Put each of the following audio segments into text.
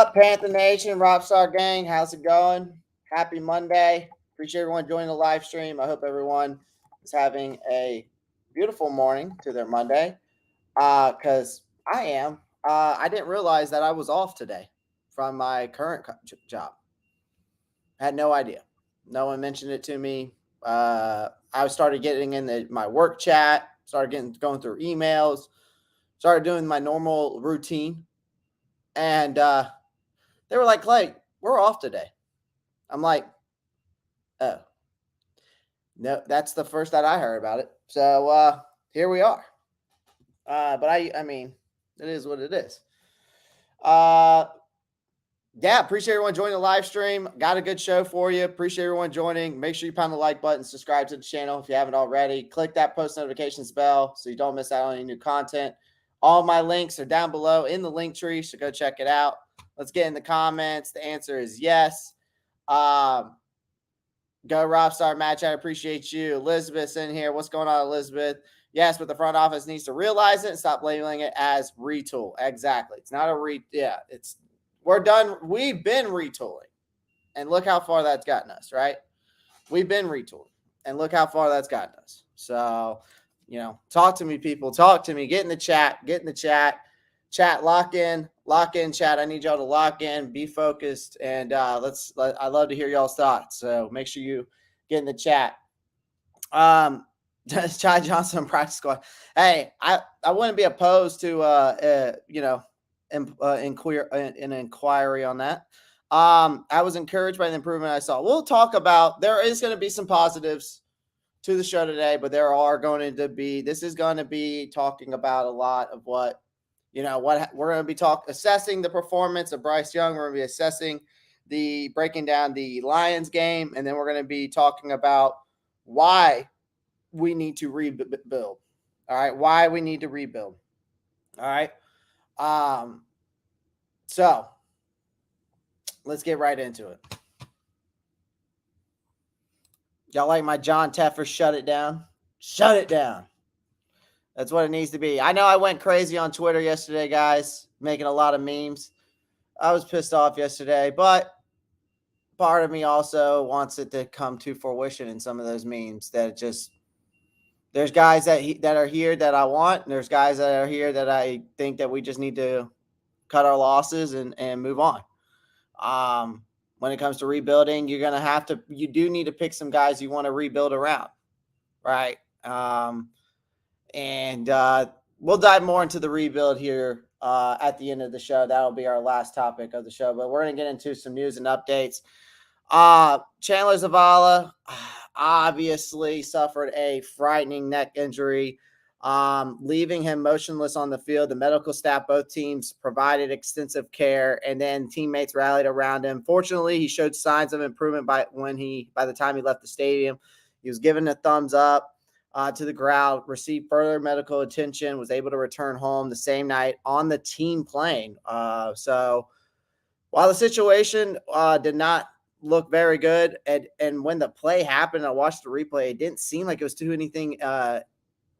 up, Panther Nation, Rockstar Gang? How's it going? Happy Monday. Appreciate everyone joining the live stream. I hope everyone is having a beautiful morning to their Monday. Because I am. I didn't realize that I was off today from my current job. I had no idea. No one mentioned it to me. I started getting in my work chat, started going through emails, started doing my normal routine, and they were like, Clay, we're off today. I'm like, oh, no, that's the first that I heard about it. So here we are. But I mean, it is what it is. Yeah, appreciate everyone joining the live stream. Got a good show for you. Appreciate everyone joining. Make sure you pound the like button, subscribe to the channel if you haven't already. Click that post notifications bell so you don't miss out on any new content. All my links are down below in the link tree, so go check it out. Let's get in the comments. The answer is yes. Go Rockstar Match. I appreciate you. Elizabeth's in here. What's going on, Elizabeth? Yes, but the front office needs to realize it and stop labeling it as retool. Exactly. It's not a we're done. We've been retooling. And look how far that's gotten us, right? We've been retooling. And look how far that's gotten us. So, talk to me, people. Talk to me. Get in the chat. Chat, lock in, chat. I need y'all to lock in, be focused, and I love to hear y'all's thoughts. So make sure you get in the chat. Chad Johnson practice squad. Hey, I wouldn't be opposed to an inquiry on that. I was encouraged by the improvement I saw. We'll talk about. There is going to be some positives to the show today, but this is going to be talking about a lot of what we're going to be assessing the performance of Bryce Young. We're going to be breaking down the Lions game, and then we're going to be talking about why we need to rebuild. All right, why we need to rebuild. All right. So let's get right into it. Y'all like my John Teffer shut it down? Shut it down. That's what it needs to be. I know I went crazy on Twitter yesterday, guys, making a lot of memes. I was pissed off yesterday, but part of me also wants it to come to fruition in some of those memes there's guys that are here that I want, and there's guys that are here that I think that we just need to cut our losses and move on. When it comes to rebuilding, you do need to pick some guys you want to rebuild around, right? And we'll dive more into the rebuild here at the end of the show. That'll be our last topic of the show, but we're going to get into some news and updates. Chandler Zavala obviously suffered a frightening neck injury, leaving him motionless on the field. The medical staff, both teams, provided extensive care, and then teammates rallied around him. Fortunately, he showed signs of improvement by the time he left the stadium. He was given a thumbs up to the crowd, received further medical attention, was able to return home the same night on the team plane. So while the situation did not look very good, and when the play happened, I watched the replay, it didn't seem like it was too anything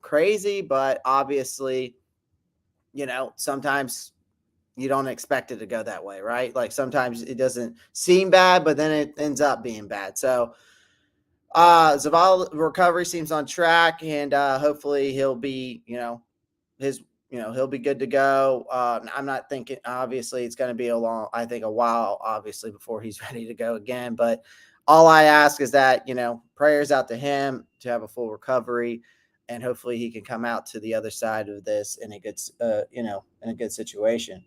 crazy, but obviously, sometimes you don't expect it to go that way, right? Like sometimes it doesn't seem bad, but then it ends up being bad. So Zavala recovery seems on track, and hopefully he'll be, he'll be good to go. I'm not thinking, obviously, it's going to be a while, obviously, before he's ready to go again. But all I ask is that, prayers out to him to have a full recovery, and hopefully he can come out to the other side of this in a good, in a good situation.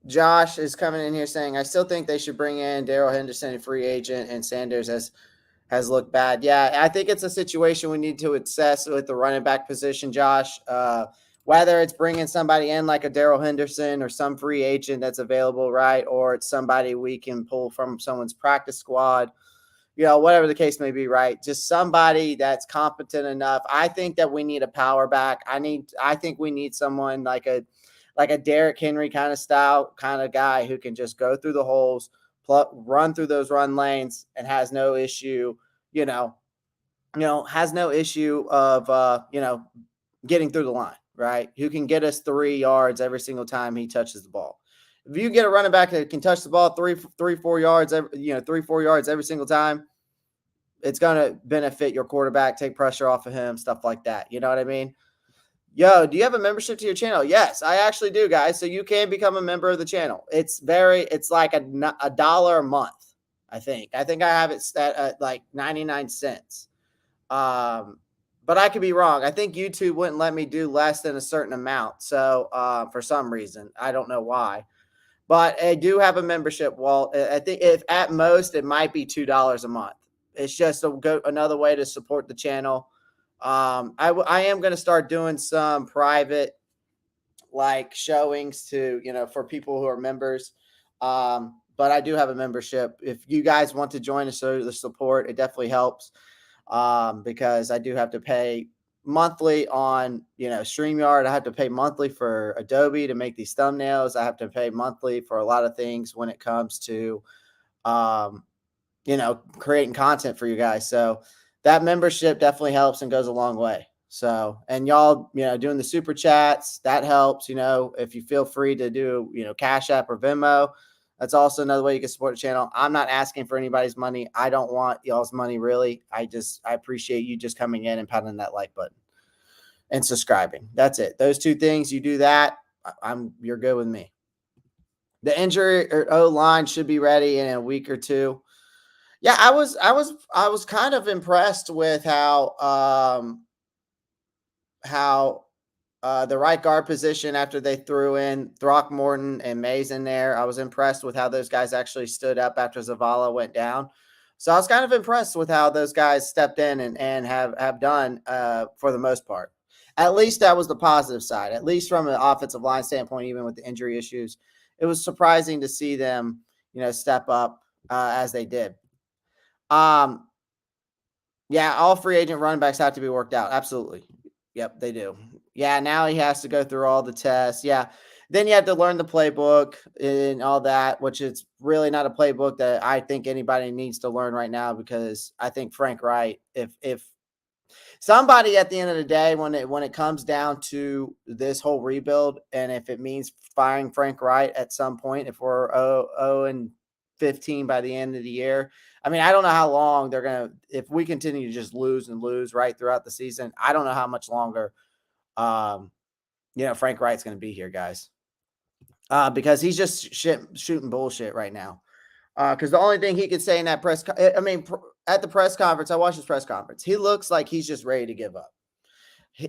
Josh is coming in here saying, I still think they should bring in Darrell Henderson, a free agent, and Sanders has looked bad. Yeah, I think it's a situation we need to assess with the running back position, Josh. Whether it's bringing somebody in like a Darrell Henderson or some free agent that's available, right? Or it's somebody we can pull from someone's practice squad, whatever the case may be, right? Just somebody that's competent enough. I think that we need a power back. I think we need someone like a Derrick Henry kind of style kind of guy who can just go through the holes, run through those run lanes, and has no issue, has no issue of, getting through the line, right? Who can get us 3 yards every single time he touches the ball. If you get a running back that can touch the ball 4 yards, 3-4 yards every single time, it's going to benefit your quarterback, take pressure off of him, stuff like that. You know what I mean? Yo, do you have a membership to your channel? Yes, I actually do, guys. So you can become a member of the channel. It's like a dollar a month. I think I have it set at like 99 cents. But I could be wrong. I think YouTube wouldn't let me do less than a certain amount. So for some reason, I don't know why. But I do have a membership. Well, I think if at most it might be $2 a month. It's just another way to support the channel. I am going to start doing some private like showings to for people who are members. But I do have a membership. If you guys want to join us, so the support, it definitely helps. Because I do have to pay monthly on, StreamYard. I have to pay monthly for Adobe to make these thumbnails. I have to pay monthly for a lot of things when it comes to, creating content for you guys. So that membership definitely helps and goes a long way. So, and y'all, doing the super chats, that helps, if you feel free to do, Cash App or Venmo. That's also another way you can support the channel. I'm not asking for anybody's money. I don't want y'all's money, really. I appreciate you just coming in and pounding that like button and subscribing. That's it. Those two things, you do that, you're good with me. The injury or O-line should be ready in a week or two. Yeah, I was kind of impressed with how the right guard position after they threw in Throckmorton and Mays in there. I was impressed with how those guys actually stood up after Zavala went down. So I was kind of impressed with how those guys stepped in and have done for the most part. At least that was the positive side, at least from an offensive line standpoint, even with the injury issues. It was surprising to see them, step up as they did. Yeah, all free agent running backs have to be worked out. Absolutely. Yep, they do. Yeah, now he has to go through all the tests. Yeah. Then you have to learn the playbook and all that, which is really not a playbook that I think anybody needs to learn right now, because I think Frank Wright, if somebody at the end of the day, when it comes down to this whole rebuild, and if it means firing Frank Wright at some point, if we're 0-15 by the end of the year, I mean, I don't know how long they're going to, if we continue to just lose and lose right throughout the season, I don't know how much longer, Frank Wright's going to be here, guys, because he's just shooting bullshit right now. Because the only thing he could say in that at the press conference, I watched his press conference, he looks like he's just ready to give up.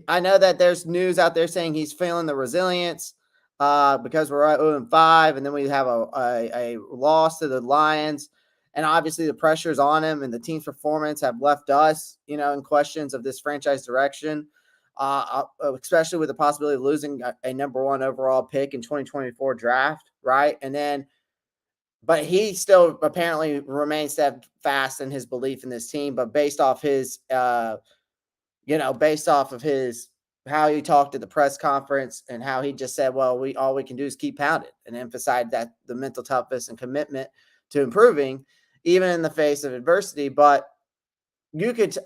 I know that there's news out there saying he's feeling the resilience because we're at 0-5, and then we have a loss to the Lions. And obviously the pressure is on him, and the team's performance have left us, in questions of this franchise direction, especially with the possibility of losing a number 1 overall pick in 2024 draft, right? And then, but he still apparently remains steadfast in his belief in this team. But based off his, based off of how he talked at the press conference and how he just said, well, all we can do is keep pounding, and emphasize that the mental toughness and commitment to improving, even in the face of adversity. But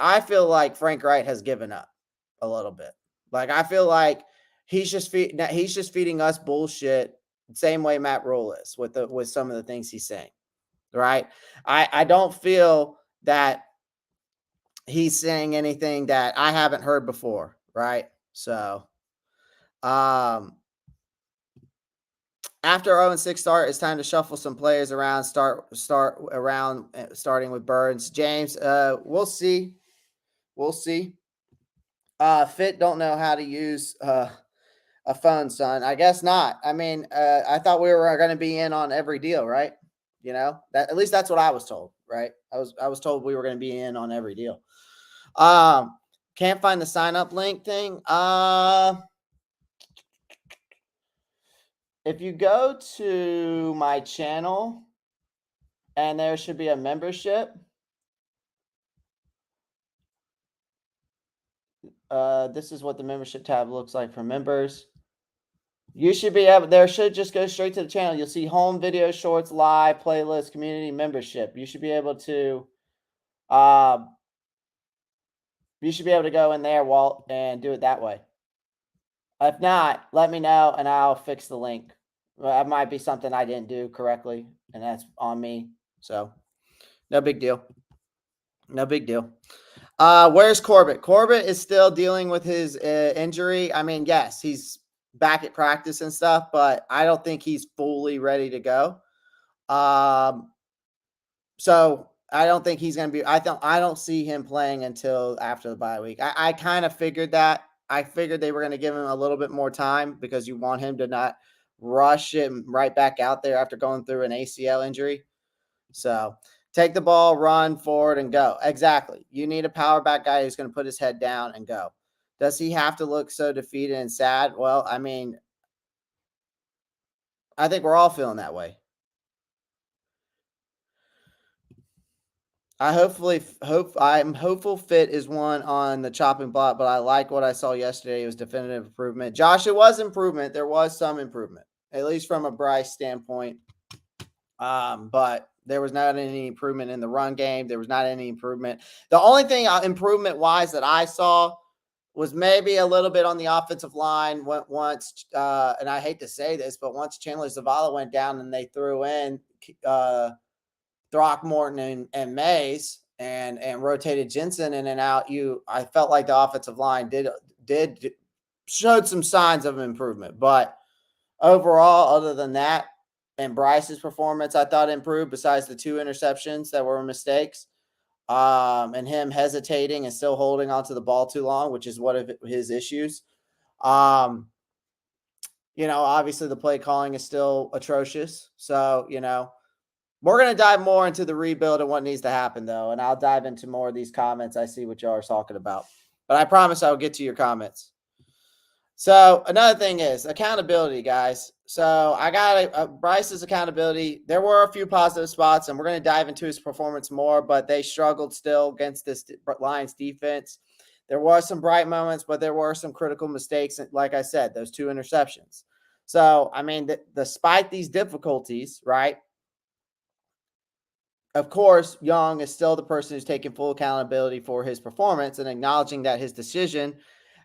I feel like Frank Wright has given up a little bit. Like, I feel like he's just feeding us bullshit, same way Matt Rule is with some of the things he's saying. Right. I don't feel that he's saying anything that I haven't heard before. Right. So, after 0-6 start, it's time to shuffle some players around, starting with Burns. James, we'll see. Fit don't know how to use a phone, son. I guess not. I mean, I thought we were going to be in on every deal, right? That, at least that's what I was told, right? I was told we were going to be in on every deal. Can't find the sign up link thing. If you go to my channel, and there should be a membership. This is what the membership tab looks like for members. You should be able, there should just go straight to the channel. You'll see home, video, shorts, live, playlist, community, membership. You should be able to, go in there, Walt, and do it that way. If not, let me know and I'll fix the link. That might be something I didn't do correctly, and that's on me. So no big deal. No big deal. Where's Corbett? Corbett is still dealing with his injury. I mean, yes, he's back at practice and stuff, but I don't think he's fully ready to go. So I don't think he's going to be. I don't see him playing until after the bye week. I kind of figured that. I figured they were going to give him a little bit more time because you want him to not rush him right back out there after going through an ACL injury. So take the ball, run forward, and go. Exactly. You need a power back guy who's going to put his head down and go. Does he have to look so defeated and sad? Well, I mean, I think we're all feeling that way. I'm hopeful Fit is one on the chopping block, but I like what I saw yesterday. It was definitive improvement. Josh, it was improvement. There was some improvement, at least from a Bryce standpoint. But there was not any improvement in the run game. There was not any improvement. The only thing improvement wise that I saw was maybe a little bit on the offensive line once, and I hate to say this, but once Chandler Zavala went down and they threw in Throckmorton and Mays and rotated Jensen in and out, I felt like the offensive line did showed some signs of improvement. But overall, other than that, and Bryce's performance, I thought improved besides the 2 interceptions that were mistakes. And him hesitating and still holding onto the ball too long, which is one of his issues. Obviously the play calling is still atrocious. So, we're going to dive more into the rebuild and what needs to happen, though. And I'll dive into more of these comments. I see what y'all are talking about. But I promise I'll get to your comments. So another thing is accountability, guys. So I got Bryce's accountability. There were a few positive spots, and we're going to dive into his performance more, but they struggled still against this Lions defense. There were some bright moments, but there were some critical mistakes. Like I said, those 2 interceptions. So, I mean, despite these difficulties, right, of course, Young is still the person who's taking full accountability for his performance and acknowledging that his decision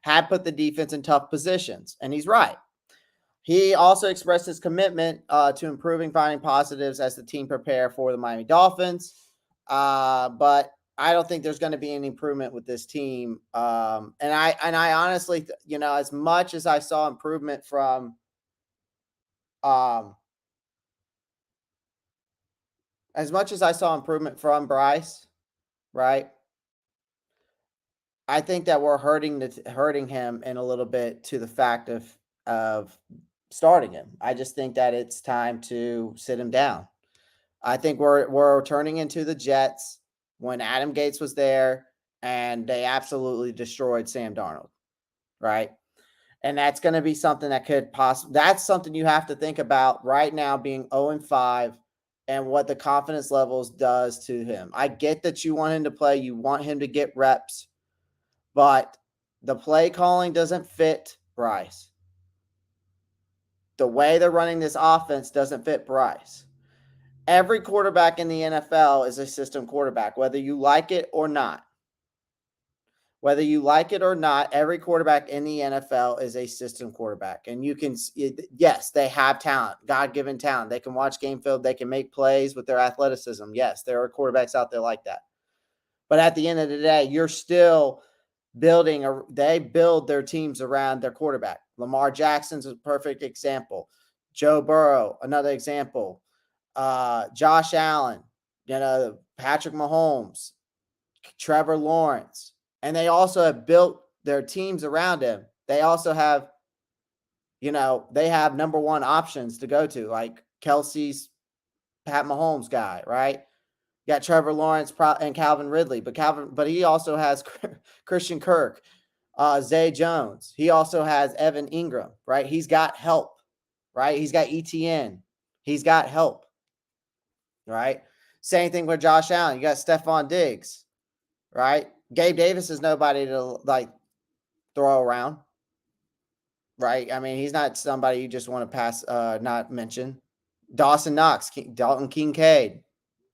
had put the defense in tough positions. And he's right. He also expressed his commitment to improving, finding positives as the team prepare for the Miami Dolphins. But I don't think there's going to be any improvement with this team. And I honestly, as much as I saw improvement from Bryce, right? I think that we're hurting him in a little bit to the fact of starting him. I just think that it's time to sit him down. I think we're turning into the Jets when Adam Gates was there and they absolutely destroyed Sam Darnold, right? And that's going to be something that could that's something you have to think about right now, being 0-5 and what the confidence levels does to him. I get that you want him to play, you want him to get reps, but the play calling doesn't fit Bryce. The way they're running this offense doesn't fit Bryce. Every quarterback in the NFL is a system quarterback, whether you like it or not. Whether you like it or not, every quarterback in the NFL is a system quarterback. And yes, they have talent, God-given talent. They can watch game film. They can make plays with their athleticism. Yes, there are quarterbacks out there like that. But at the end of the day, you're still they build their teams around their quarterback. Lamar Jackson's a perfect example. Joe Burrow, another example. Josh Allen, Patrick Mahomes, Trevor Lawrence. And they also have built their teams around him. They also have, they have number 1 options to go to, like Kelsey's Pat Mahomes guy, right? You got Trevor Lawrence and Calvin Ridley, but he also has Christian Kirk, Zay Jones. He also has Evan Ingram, right? He's got help, right? He's got ETN. He's got help, right? Same thing with Josh Allen. You got Stephon Diggs, right? Gabe Davis is nobody to throw around, right? I mean, he's not somebody you just want to pass, not mention. Dawson Knox, Dalton Kincaid,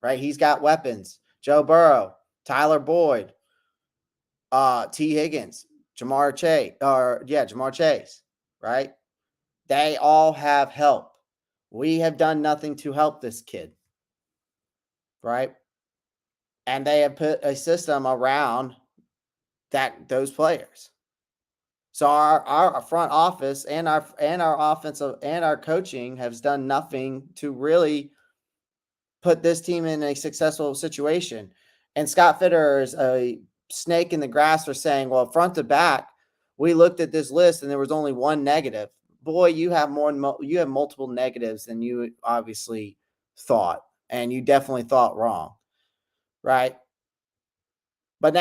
right? He's got weapons. Joe Burrow, Tyler Boyd, T. Higgins, Jamar Chase, right? They all have help. We have done nothing to help this kid, right? And they have put a system around those players. So our front office and our offensive and our coaching has done nothing to really put this team in a successful situation. And Scott Fitterer is a snake in the grass for saying, well, front to back, we looked at this list and there was only one negative. Boy, you have multiple negatives than you obviously thought, and you definitely thought wrong, right? But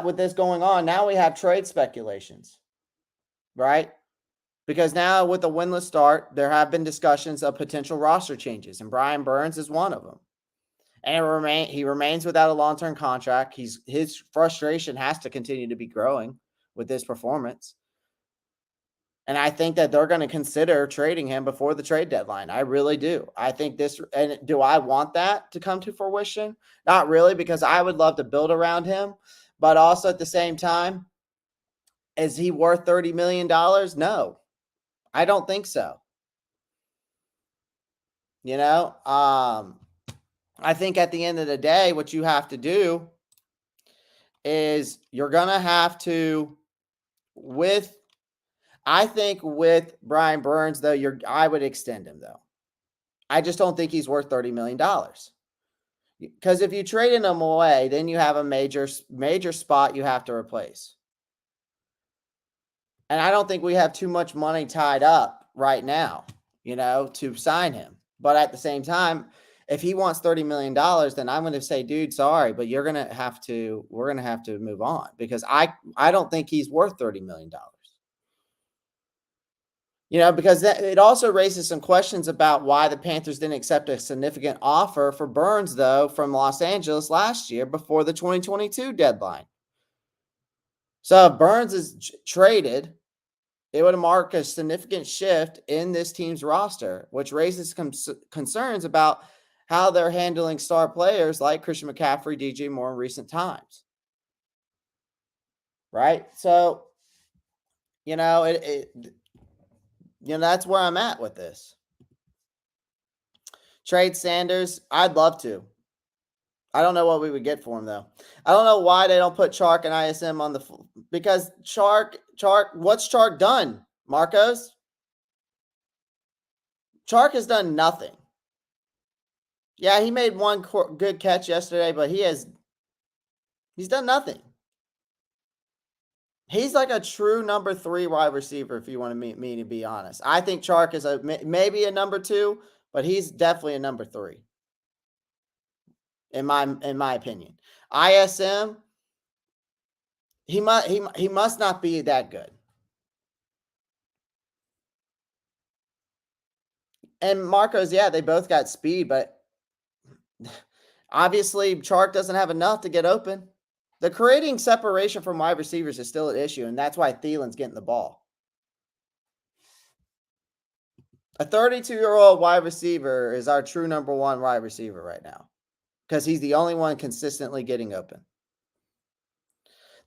with this going on, now we have trade speculations, right? Because now with a winless start, there have been discussions of potential roster changes, and Brian Burns is one of them. And he remains without a long-term contract. His frustration has to continue to be growing with this performance. And I think that they're going to consider trading him before the trade deadline. I really do. I think and do I want that to come to fruition? Not really, because I would love to build around him. But also at the same time, is he worth $30 million? No, I don't think so. I think at the end of the day, what you have to do is you're going to have to, I think with Brian Burns, though, I would extend him, though. I just don't think he's worth $30 million. Because if you trade him away, then you have a major spot you have to replace. And I don't think we have too much money tied up right now, to sign him. But at the same time, if he wants $30 million, then I'm going to say, dude, sorry, but we're going to have to move on, because I don't think he's worth $30 million. Because it also raises some questions about why the Panthers didn't accept a significant offer for Burns, though, from Los Angeles last year before the 2022 deadline. So if Burns is traded, it would mark a significant shift in this team's roster, which raises concerns about how they're handling star players like Christian McCaffrey, DJ Moore in recent times. Right? So, that's where I'm at with this. Trade Sanders, I'd love to. I don't know what we would get for him, though. I don't know why they don't put Chark and ISM on because Chark, what's Chark done, Marcos? Chark has done nothing. Yeah, he made one good catch yesterday, but he's done nothing. He's like a true number 3 wide receiver, if you want me to be honest. I think Chark is maybe a number 2, but he's definitely a number 3. In my opinion. ISM, he must not be that good. And Marcos, yeah, they both got speed, but obviously Chark doesn't have enough to get open. The creating separation from wide receivers is still an issue, and that's why Thielen's getting the ball. A 32-year-old wide receiver is our true number 1 wide receiver right now, because he's the only one consistently getting open.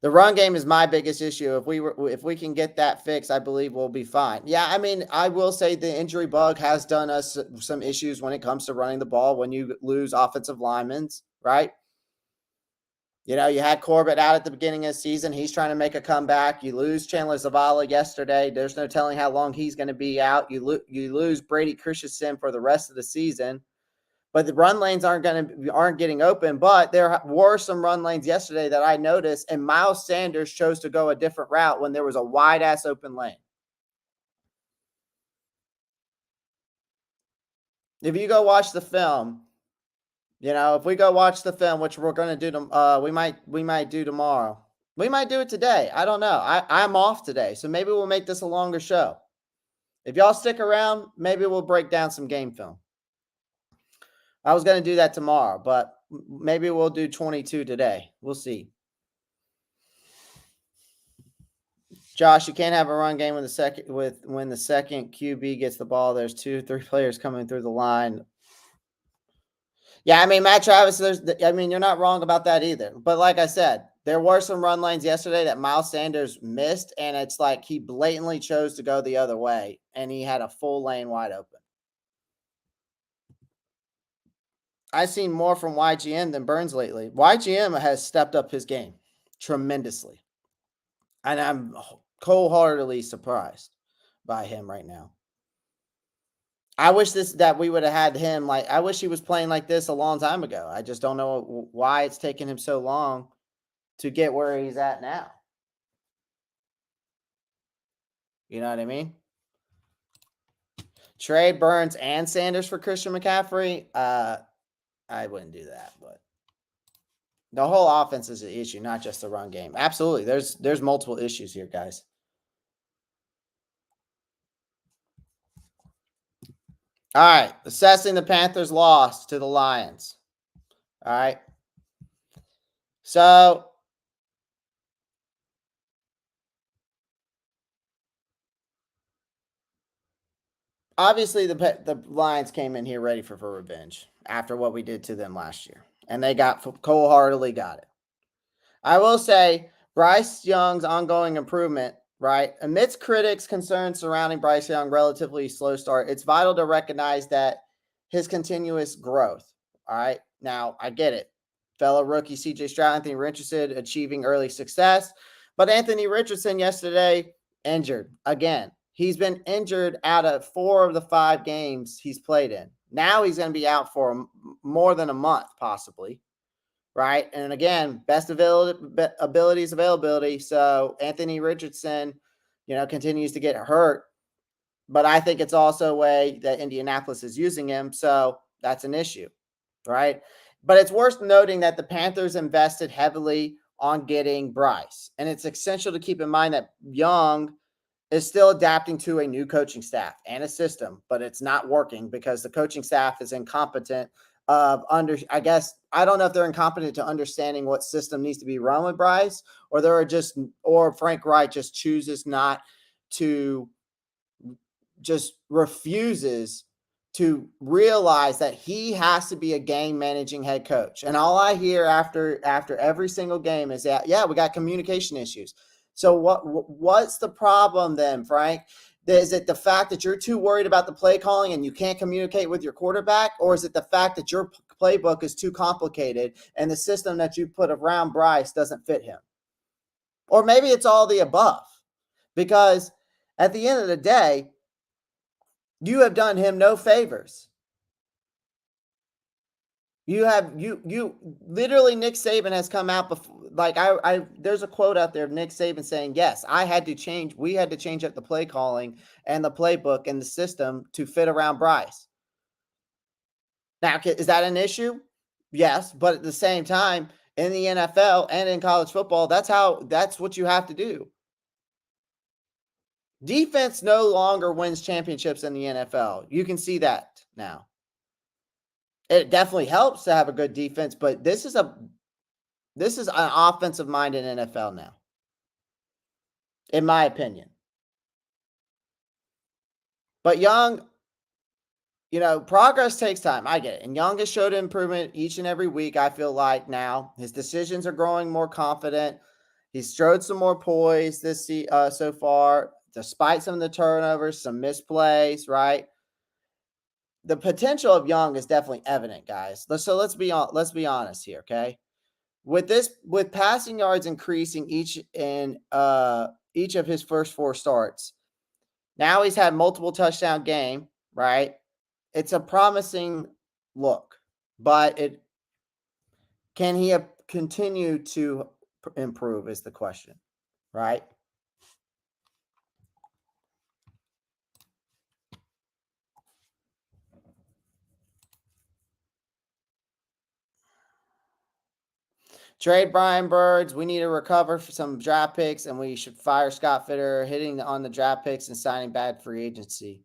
The run game is my biggest issue. If we can get that fixed, I believe we'll be fine. Yeah, I mean, I will say the injury bug has done us some issues when it comes to running the ball when you lose offensive linemen, right? You had Corbett out at the beginning of the season. He's trying to make a comeback. You lose Chandler Zavala yesterday. There's no telling how long he's going to be out. You lose Brady Christensen for the rest of the season. But the run lanes aren't getting open. But there were some run lanes yesterday that I noticed, and Miles Sanders chose to go a different route when there was a wide-ass open lane. If you go watch the film, if we go watch the film, which we're going to do, we might do tomorrow. We might do it today. I don't know. I'm off today, so maybe we'll make this a longer show. If y'all stick around, maybe we'll break down some game film. I was going to do that tomorrow, but maybe we'll do 22 today. We'll see. Josh, you can't have a run game when the second QB gets the ball. There's 2-3 players coming through the line. Yeah, I mean, Matt Travis, you're not wrong about that either. But like I said, There were some run lanes yesterday that Miles Sanders missed, and it's like he blatantly chose to go the other way, and he had a full lane wide open. I've seen more from YGM than Burns lately. YGM has stepped up his game tremendously, and I'm wholeheartedly surprised by him right now. I wish that we would have had him. Like, I wish he was playing like this a long time ago. I just don't know why it's taken him so long to get where he's at now. You know what I mean? Trade Burns and Sanders for Christian McCaffrey. I wouldn't do that, but the whole offense is an issue, not just the run game. Absolutely. There's multiple issues here, guys. All right. Assessing the Panthers' loss to the Lions. All right. So obviously the Lions came in here ready for revenge after what we did to them last year, and they wholeheartedly got it. I will say Bryce Young's ongoing improvement, right? Amidst critics' concerns surrounding Bryce Young relatively slow start, it's vital to recognize that his continuous growth. All right. Now, I get it. Fellow rookie CJ Stroud, Anthony Richardson achieving early success. But Anthony Richardson yesterday injured again. He's been injured out of 4 of the 5 games he's played in. Now he's going to be out for more than a month, possibly. Right. And again, best ability is availability. So Anthony Richardson, continues to get hurt. But I think it's also a way that Indianapolis is using him. So that's an issue. Right. But it's worth noting that the Panthers invested heavily on getting Bryce. And it's essential to keep in mind that Young is still adapting to a new coaching staff and a system, but it's not working because the coaching staff is incompetent I guess, I don't know if they're incompetent to understanding what system needs to be run with Bryce, or Frank Wright just chooses not to, just refuses to realize that he has to be a game managing head coach. And all I hear after every single game is that, yeah, we got communication issues. So what's the problem then, Frank? Is it the fact that you're too worried about the play calling and you can't communicate with your quarterback? Or is it the fact that your playbook is too complicated and the system that you put around Bryce doesn't fit him? Or maybe it's all the above. Because at the end of the day, you have done him no favors. You literally, Nick Saban has come out before. Like there's a quote out there of Nick Saban saying, yes, we had to change up the play calling and the playbook and the system to fit around Bryce. Now, is that an issue? Yes. But at the same time, in the NFL and in college football, that's what you have to do. Defense no longer wins championships in the NFL. You can see that now. It definitely helps to have a good defense, but this is an offensive-minded NFL now, in my opinion. But Young, progress takes time. I get it. And Young has showed improvement each and every week, I feel like now. His decisions are growing more confident. He's showed some more poise so far, despite some of the turnovers, some misplays, right? The potential of Young is definitely evident, guys. Let's be honest here, okay? With passing yards increasing each of his first 4 starts, now he's had multiple touchdown game, right? It's a promising look, but can he continue to improve is the question, right? Trade Brian Birds. We need to recover for some draft picks, and we should fire Scott Fitter, hitting on the draft picks and signing bad free agency.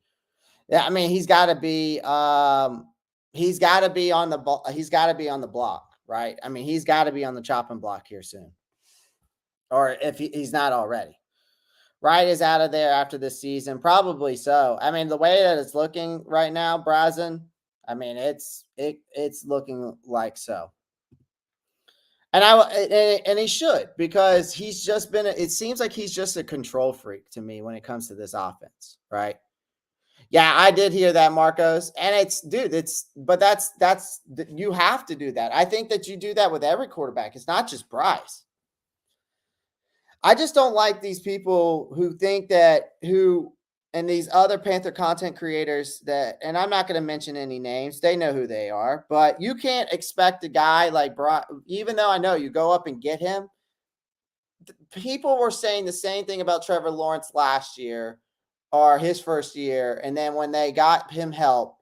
Yeah, I mean, he's got to be on the block, right? I mean, he's got to be on the chopping block here soon, or if he's not already. Wright is out of there after this season, probably so. I mean, the way that it's looking right now, Brazen, I mean, it's looking like so. And he should, because he's just been. It seems like he's just a control freak to me when it comes to this offense, right? Yeah, I did hear that, Marcos, and but that's you have to do that. I think that you do that with every quarterback. It's not just Bryce. I just don't like these people who think that and these other Panther content creators that, and I'm not going to mention any names. They know who they are, but you can't expect a guy like Bryce, even though I know you go up and get him. People were saying the same thing about Trevor Lawrence last year or his first year. And then when they got him help,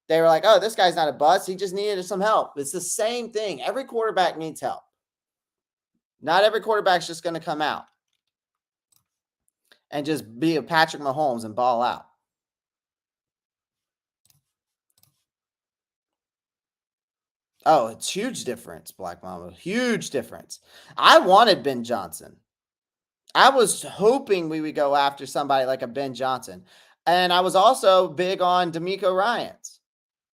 they were like, oh, this guy's not a bust. He just needed some help. It's the same thing. Every quarterback needs help. Not every quarterback's just going to come out and just be a Patrick Mahomes and ball out. Oh, it's huge difference, Black Mama. Huge difference. I wanted Ben Johnson. I was hoping we would go after somebody like a Ben Johnson. And I was also big on D'Amico Ryans.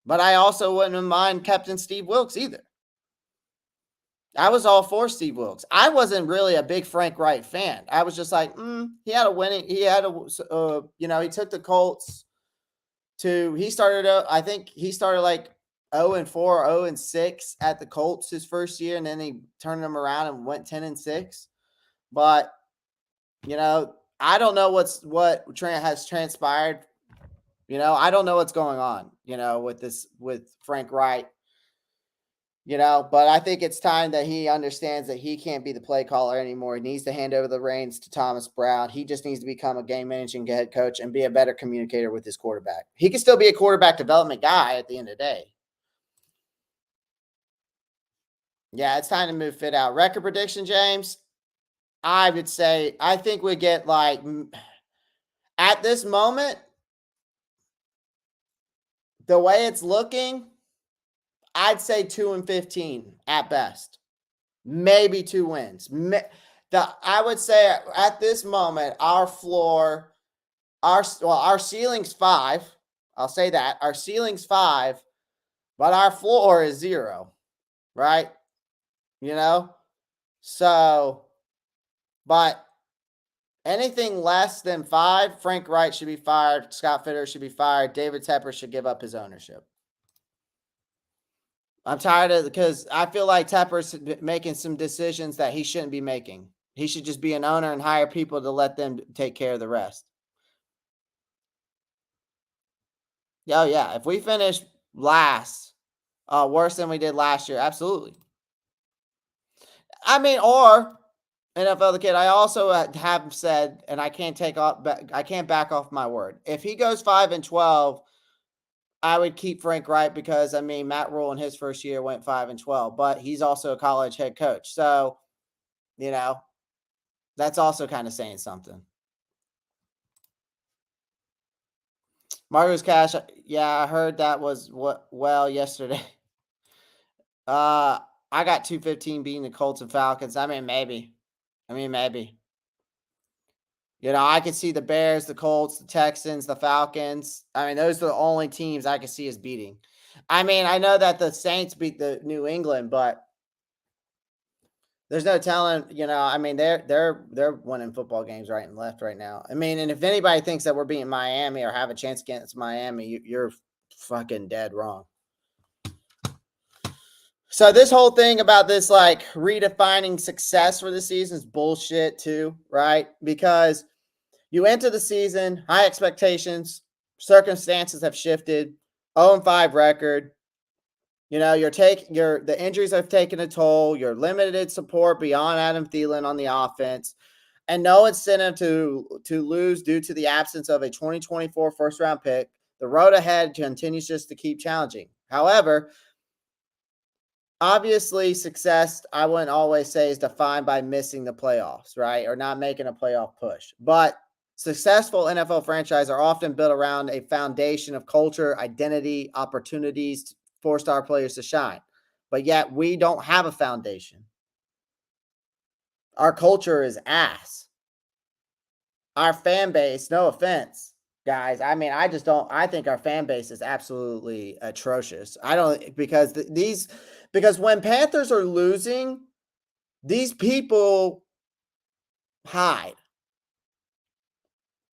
But I also wouldn't mind Captain Steve Wilks either. I was all for Steve Wilks. I wasn't really a big Frank Wright fan. I was just like, he had a winning. He had a, he took the Colts he started, I think he started like 0-4, 0-6 at the Colts his first year, and then he turned them around and went 10-6. But, I don't know what has transpired. I don't know what's going on, with Frank Wright. But I think it's time that he understands that he can't be the play caller anymore. He needs to hand over the reins to Thomas Brown. He just needs to become a game managing head coach and be a better communicator with his quarterback. He can still be a quarterback development guy at the end of the day. Yeah, it's time to move Fit out. Record prediction, James? I would say, I think we get like, at this moment, the way it's looking, I'd say 2-15 at best. Maybe 2 wins. I would say at this moment, our floor, our ceiling's 5. I'll say that. Our ceiling's 5, but our floor is 0, right? So, but anything less than 5, Frank Wright should be fired. Scott Fitter should be fired. David Tepper should give up his ownership. I'm tired of, because I feel like Tepper's making some decisions that he shouldn't be making. He should just be an owner and hire people to let them take care of the rest. Oh, yeah. If we finish last, worse than we did last year, absolutely. I mean, or NFL the Kid, I also have said, and I can't back off my word. If he goes 5-12, I would keep Frank Wright, because Matt Rule in his first year went 5-12, but he's also a college head coach. So, that's also kind of saying something. Marcos Cash, yeah, I heard that was yesterday. I got 2-15 beating the Colts and Falcons. Maybe. I could see the Bears, the Colts, the Texans, the Falcons. Those are the only teams I could see us beating. I know that the Saints beat the New England, but there's no telling, they're winning football games right and left right now. And if anybody thinks that we're beating Miami or have a chance against Miami, you're fucking dead wrong. So this whole thing about this like redefining success for the season is bullshit too, right? Because you enter the season, high expectations, circumstances have shifted, 0-5 record. The injuries have taken a toll. You're limited support beyond Adam Thielen on the offense, and no incentive to lose due to the absence of a 2024 first-round pick. The road ahead continues just to keep challenging. However, obviously, success, I wouldn't always say, is defined by missing the playoffs, right, or not making a playoff push. But successful NFL franchises are often built around a foundation of culture, identity, opportunities for star players to shine. But yet we don't have a foundation. Our culture is ass. Our fan base, no offense, guys. I think our fan base is absolutely atrocious. Because when Panthers are losing, These people hide.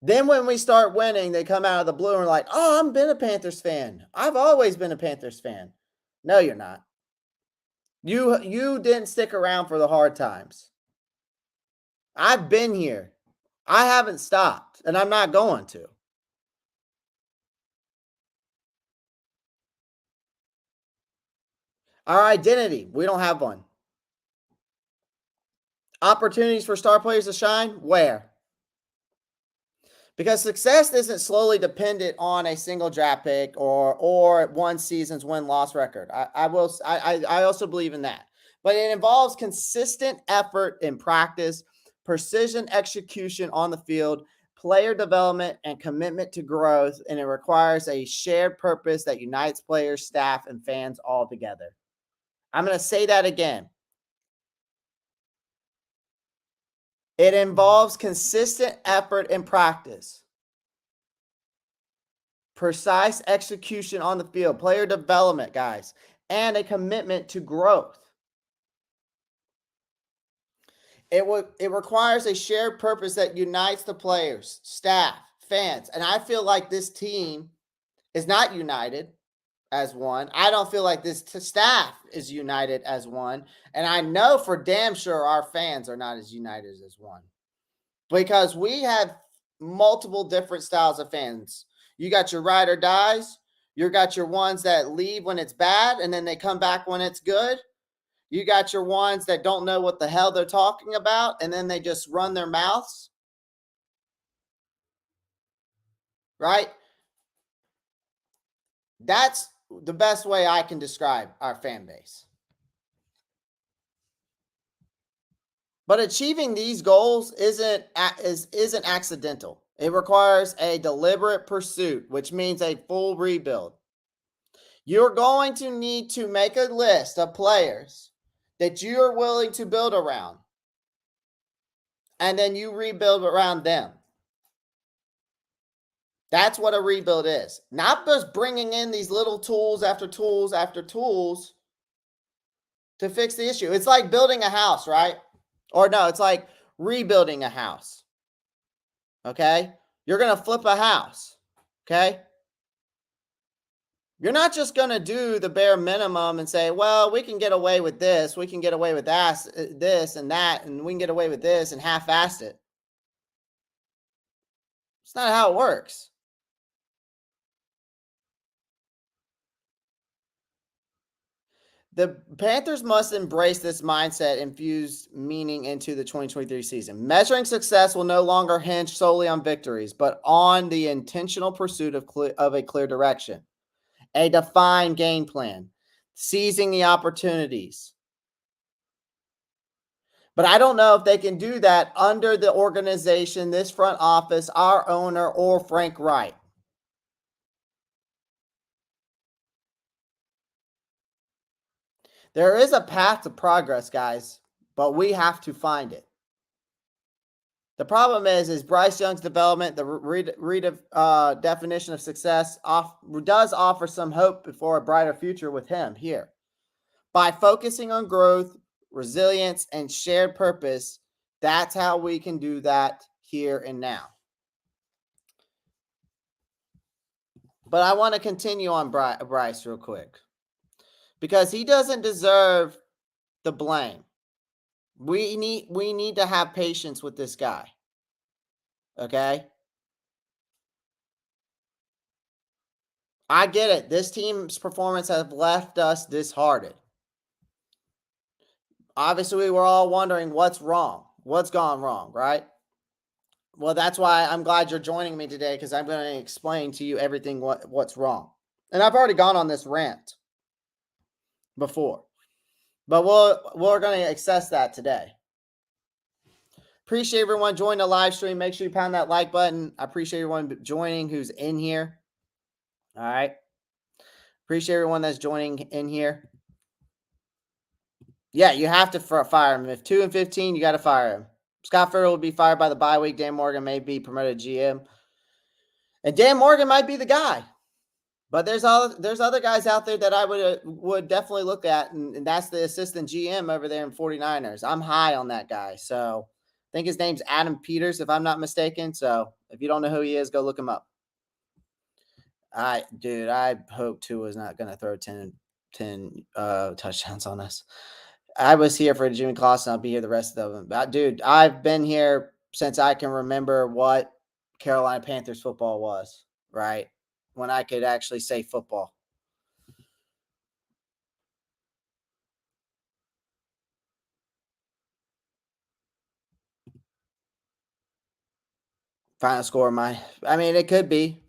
Then when we start winning, they come out of the blue and are like, oh, I've been a Panthers fan. I've always been a Panthers fan. No, you're not. You didn't stick around for the hard times. I've been here. I haven't stopped, and I'm not going to. Our identity, we don't have one. Opportunities for star players to shine, where? Because success isn't slowly dependent on a single draft pick or one season's win-loss record. I also believe in that. But it involves consistent effort in practice, precision execution on the field, player development, and commitment to growth. And it requires a shared purpose that unites players, staff, and fans all together. I'm going to say that again. It involves consistent effort in practice, precise execution on the field, player development, guys, and a commitment to growth. It requires a shared purpose that unites the players, staff, fans. And I feel like this team is not united as one. I don't feel like this staff is united as one. And I know for damn sure our fans are not as united as one. Because we have multiple different styles of fans. You got your ride or dies. You got your ones that leave when it's bad and then they come back when it's good. You got your ones that don't know what the hell they're talking about and then they just run their mouths. Right? That's the best way I can describe our fan base. But achieving these goals isn't accidental. It requires a deliberate pursuit, which means a full rebuild. You're going to need to make a list of players that you are willing to build around. And then you rebuild around them. That's what a rebuild is. Not just bringing in these little tools after tools after tools to fix the issue. It's like building a house, right? Or no, it's like rebuilding a house. Okay? You're going to flip a house. Okay? You're not just going to do the bare minimum and say, well, we can get away with this. We can get away with that, this and that, and we can get away with this and half-ass it. It's not how it works. The Panthers must embrace this mindset infused meaning into the 2023 season. Measuring success will no longer hinge solely on victories, but on the intentional pursuit of a clear direction, a defined game plan, seizing the opportunities. But I don't know if they can do that under the organization, this front office, our owner, or Frank Wright. There is a path to progress, guys, but we have to find it. The problem is Bryce Young's development, the definition of success, does offer some hope for a brighter future with him here. By focusing on growth, resilience, and shared purpose, that's how we can do that here and now. But I want to continue on Bryce real quick, because he doesn't deserve the blame. We need to have patience with this guy. Okay? I get it. This team's performance has left us disheartened. Obviously, we're all wondering what's wrong. What's gone wrong, right? Well, that's why I'm glad you're joining me today, because I'm going to explain to you everything what's wrong. And I've already gone on this rant before. But we're going to access that today. Appreciate everyone joining the live stream. Make sure you pound that like button. I appreciate everyone joining who's in here. All right. Appreciate everyone that's joining in here. Yeah, you have to fire him. If 2-15, you got to fire him. Scott Farrell will be fired by the bye week. Dan Morgan may be promoted GM. And Dan Morgan might be the guy. But there's other guys out there that I would definitely look at, and that's the assistant GM over there in 49ers. I'm high on that guy. So I think his name's Adam Peters, if I'm not mistaken. So if you don't know who he is, go look him up. I hope Tua is not going to throw 10 touchdowns on us. I was here for Jimmy Clausen. I'll be here the rest of them. But dude, I've been here since I can remember what Carolina Panthers football was, right? When I could actually say football. Final score, I mean, it could be.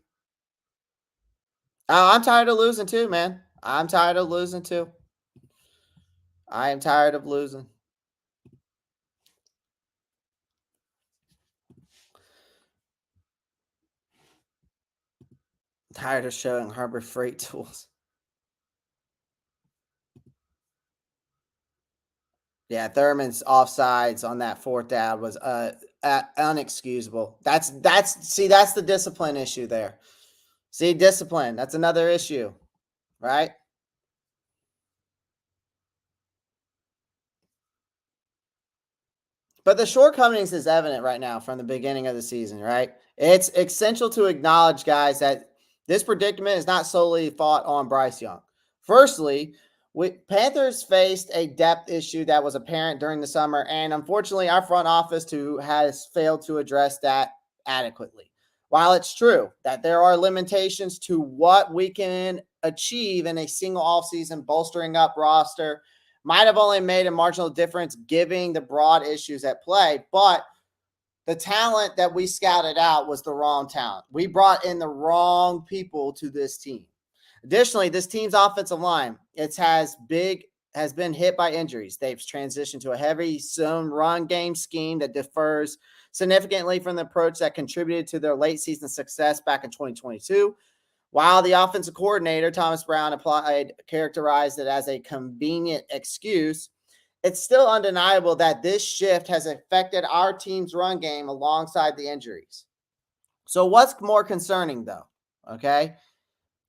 Oh, I'm tired of losing too, man. I'm tired of losing too. I am tired of losing. Tired of showing Harbor Freight tools. Yeah, Thurman's offsides on that fourth down was unexcusable. That's the discipline issue there. See, discipline. That's another issue, right? But the shortcomings is evident right now from the beginning of the season, right? It's essential to acknowledge, guys, that this predicament is not solely fought on Bryce Young. Firstly, Panthers faced a depth issue that was apparent during the summer, and unfortunately, our front office has failed to address that adequately. While it's true that there are limitations to what we can achieve in a single offseason bolstering up roster, might have only made a marginal difference given the broad issues at play, but the talent that we scouted out was the wrong talent. We brought in the wrong people to this team. Additionally, this team's offensive line, has been hit by injuries. They've transitioned to a heavy zone run game scheme that differs significantly from the approach that contributed to their late season success back in 2022. While the offensive coordinator, Thomas Brown, characterized it as a convenient excuse, it's still undeniable that this shift has affected our team's run game alongside the injuries. So what's more concerning, though? Okay.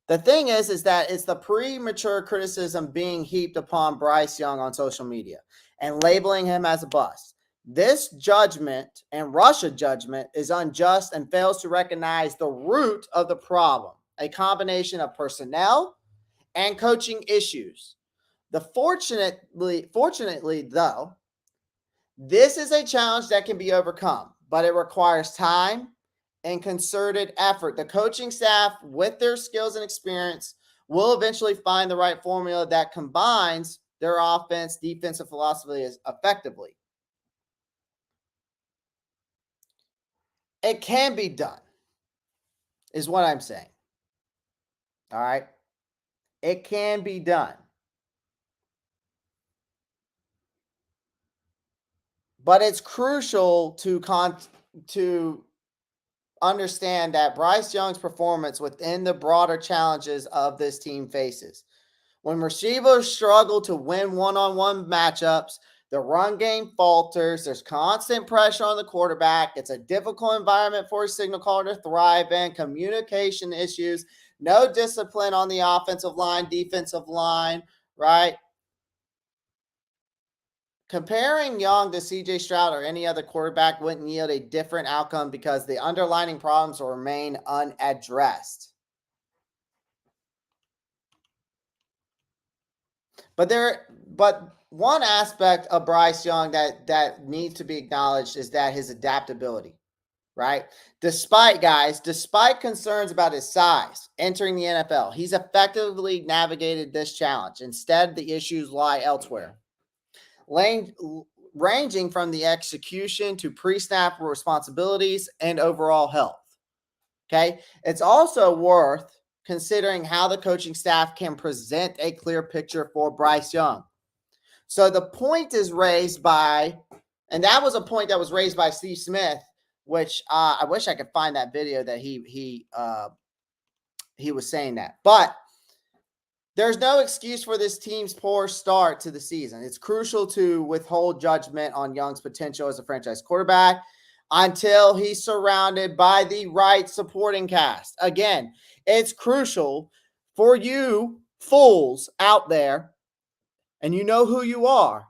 The thing is that it's the premature criticism being heaped upon Bryce Young on social media and labeling him as a bust. This judgment and Russia judgment is unjust and fails to recognize the root of the problem, a combination of personnel and coaching issues. Fortunately, though, this is a challenge that can be overcome, but it requires time and concerted effort. The coaching staff, with their skills and experience, will eventually find the right formula that combines their offense, defensive philosophy effectively. It can be done, is what I'm saying. All right. It can be done. But it's crucial to understand that Bryce Young's performance within the broader challenges of this team faces. When receivers struggle to win one-on-one matchups, the run game falters. There's constant pressure on the quarterback. It's a difficult environment for a signal caller to thrive in. Communication issues, no discipline on the offensive line, defensive line, right? Comparing Young to CJ Stroud or any other quarterback wouldn't yield a different outcome because the underlying problems will remain unaddressed. But one aspect of Bryce Young that needs to be acknowledged is that his adaptability, right? Despite concerns about his size entering the NFL, he's effectively navigated this challenge. Instead, the issues lie elsewhere, ranging from the execution to pre-snap responsibilities and overall health. Okay, it's also worth considering how the coaching staff can present a clear picture for Bryce Young. So the point is raised by, and that was a point that was raised by Steve Smith, which I wish I could find that video that he was saying that. But there's no excuse for this team's poor start to the season. It's crucial to withhold judgment on Young's potential as a franchise quarterback until he's surrounded by the right supporting cast. Again, it's crucial For you fools out there, and you know who you are,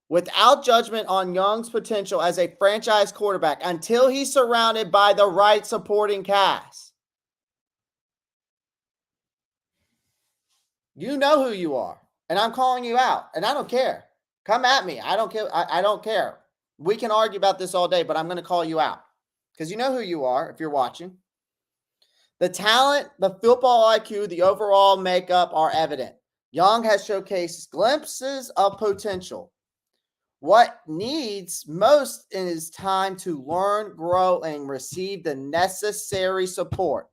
without judgment on Young's potential as a franchise quarterback until he's surrounded by the right supporting cast. You know who you are, and I'm calling you out, and I don't care. Come at me. I don't care. I don't care. We can argue about this all day, but I'm going to call you out because you know who you are if you're watching. The talent, the football IQ, the overall makeup are evident. Young has showcased glimpses of potential. What needs most is time to learn, grow, and receive the necessary support.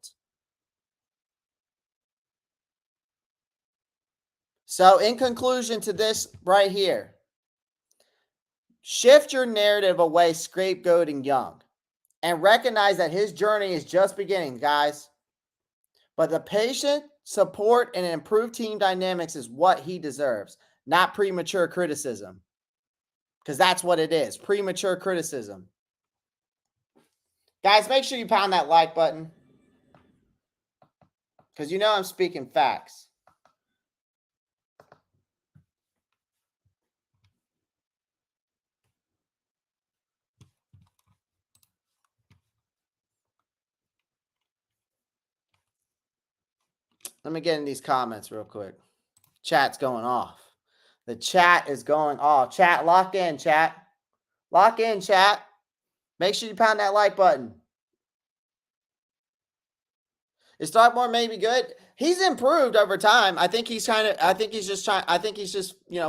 So, in conclusion to this right here, shift your narrative away scapegoating Young and recognize that his journey is just beginning, guys. But the patient support and improved team dynamics is what he deserves, not premature criticism. Because that's what it is, premature criticism. Guys, make sure you pound that like button. Because you know I'm speaking facts. Let me get in these comments real quick. Chat's going off. The chat is going off. Chat, lock in, chat. Lock in, chat. Make sure you pound that like button. Is Stockmore maybe good? He's improved over time. I think he's just,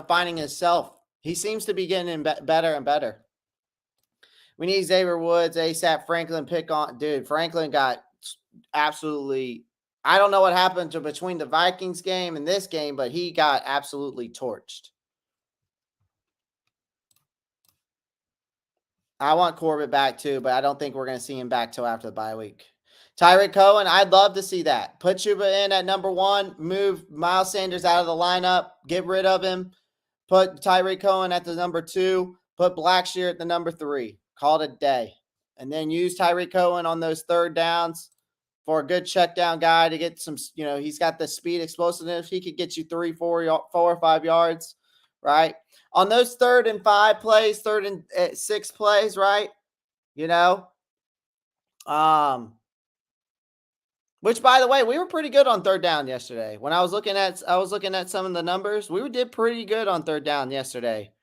finding himself. He seems to be getting better and better. We need Xavier Woods, ASAP. Franklin pick on. Dude, Franklin got absolutely. I don't know what happened between the Vikings game and this game, but he got absolutely torched. I want Corbett back too, but I don't think we're going to see him back till after the bye week. Tyreek Cohen, I'd love to see that. Put Chuba in at number 1, move Miles Sanders out of the lineup, get rid of him. Put Tyreek Cohen at the number 2, put Blackshear at the number 3. Call it a day. And then use Tyreek Cohen on those third downs for a good check down guy to get some, he's got the speed, explosiveness. He could get you 3, 4 or 5 yards, right? On those 3rd and 5 plays, 3rd and 6 plays, right? Which, by the way, we were pretty good on 3rd down yesterday. When I was looking at some of the numbers, we did pretty good on 3rd down yesterday.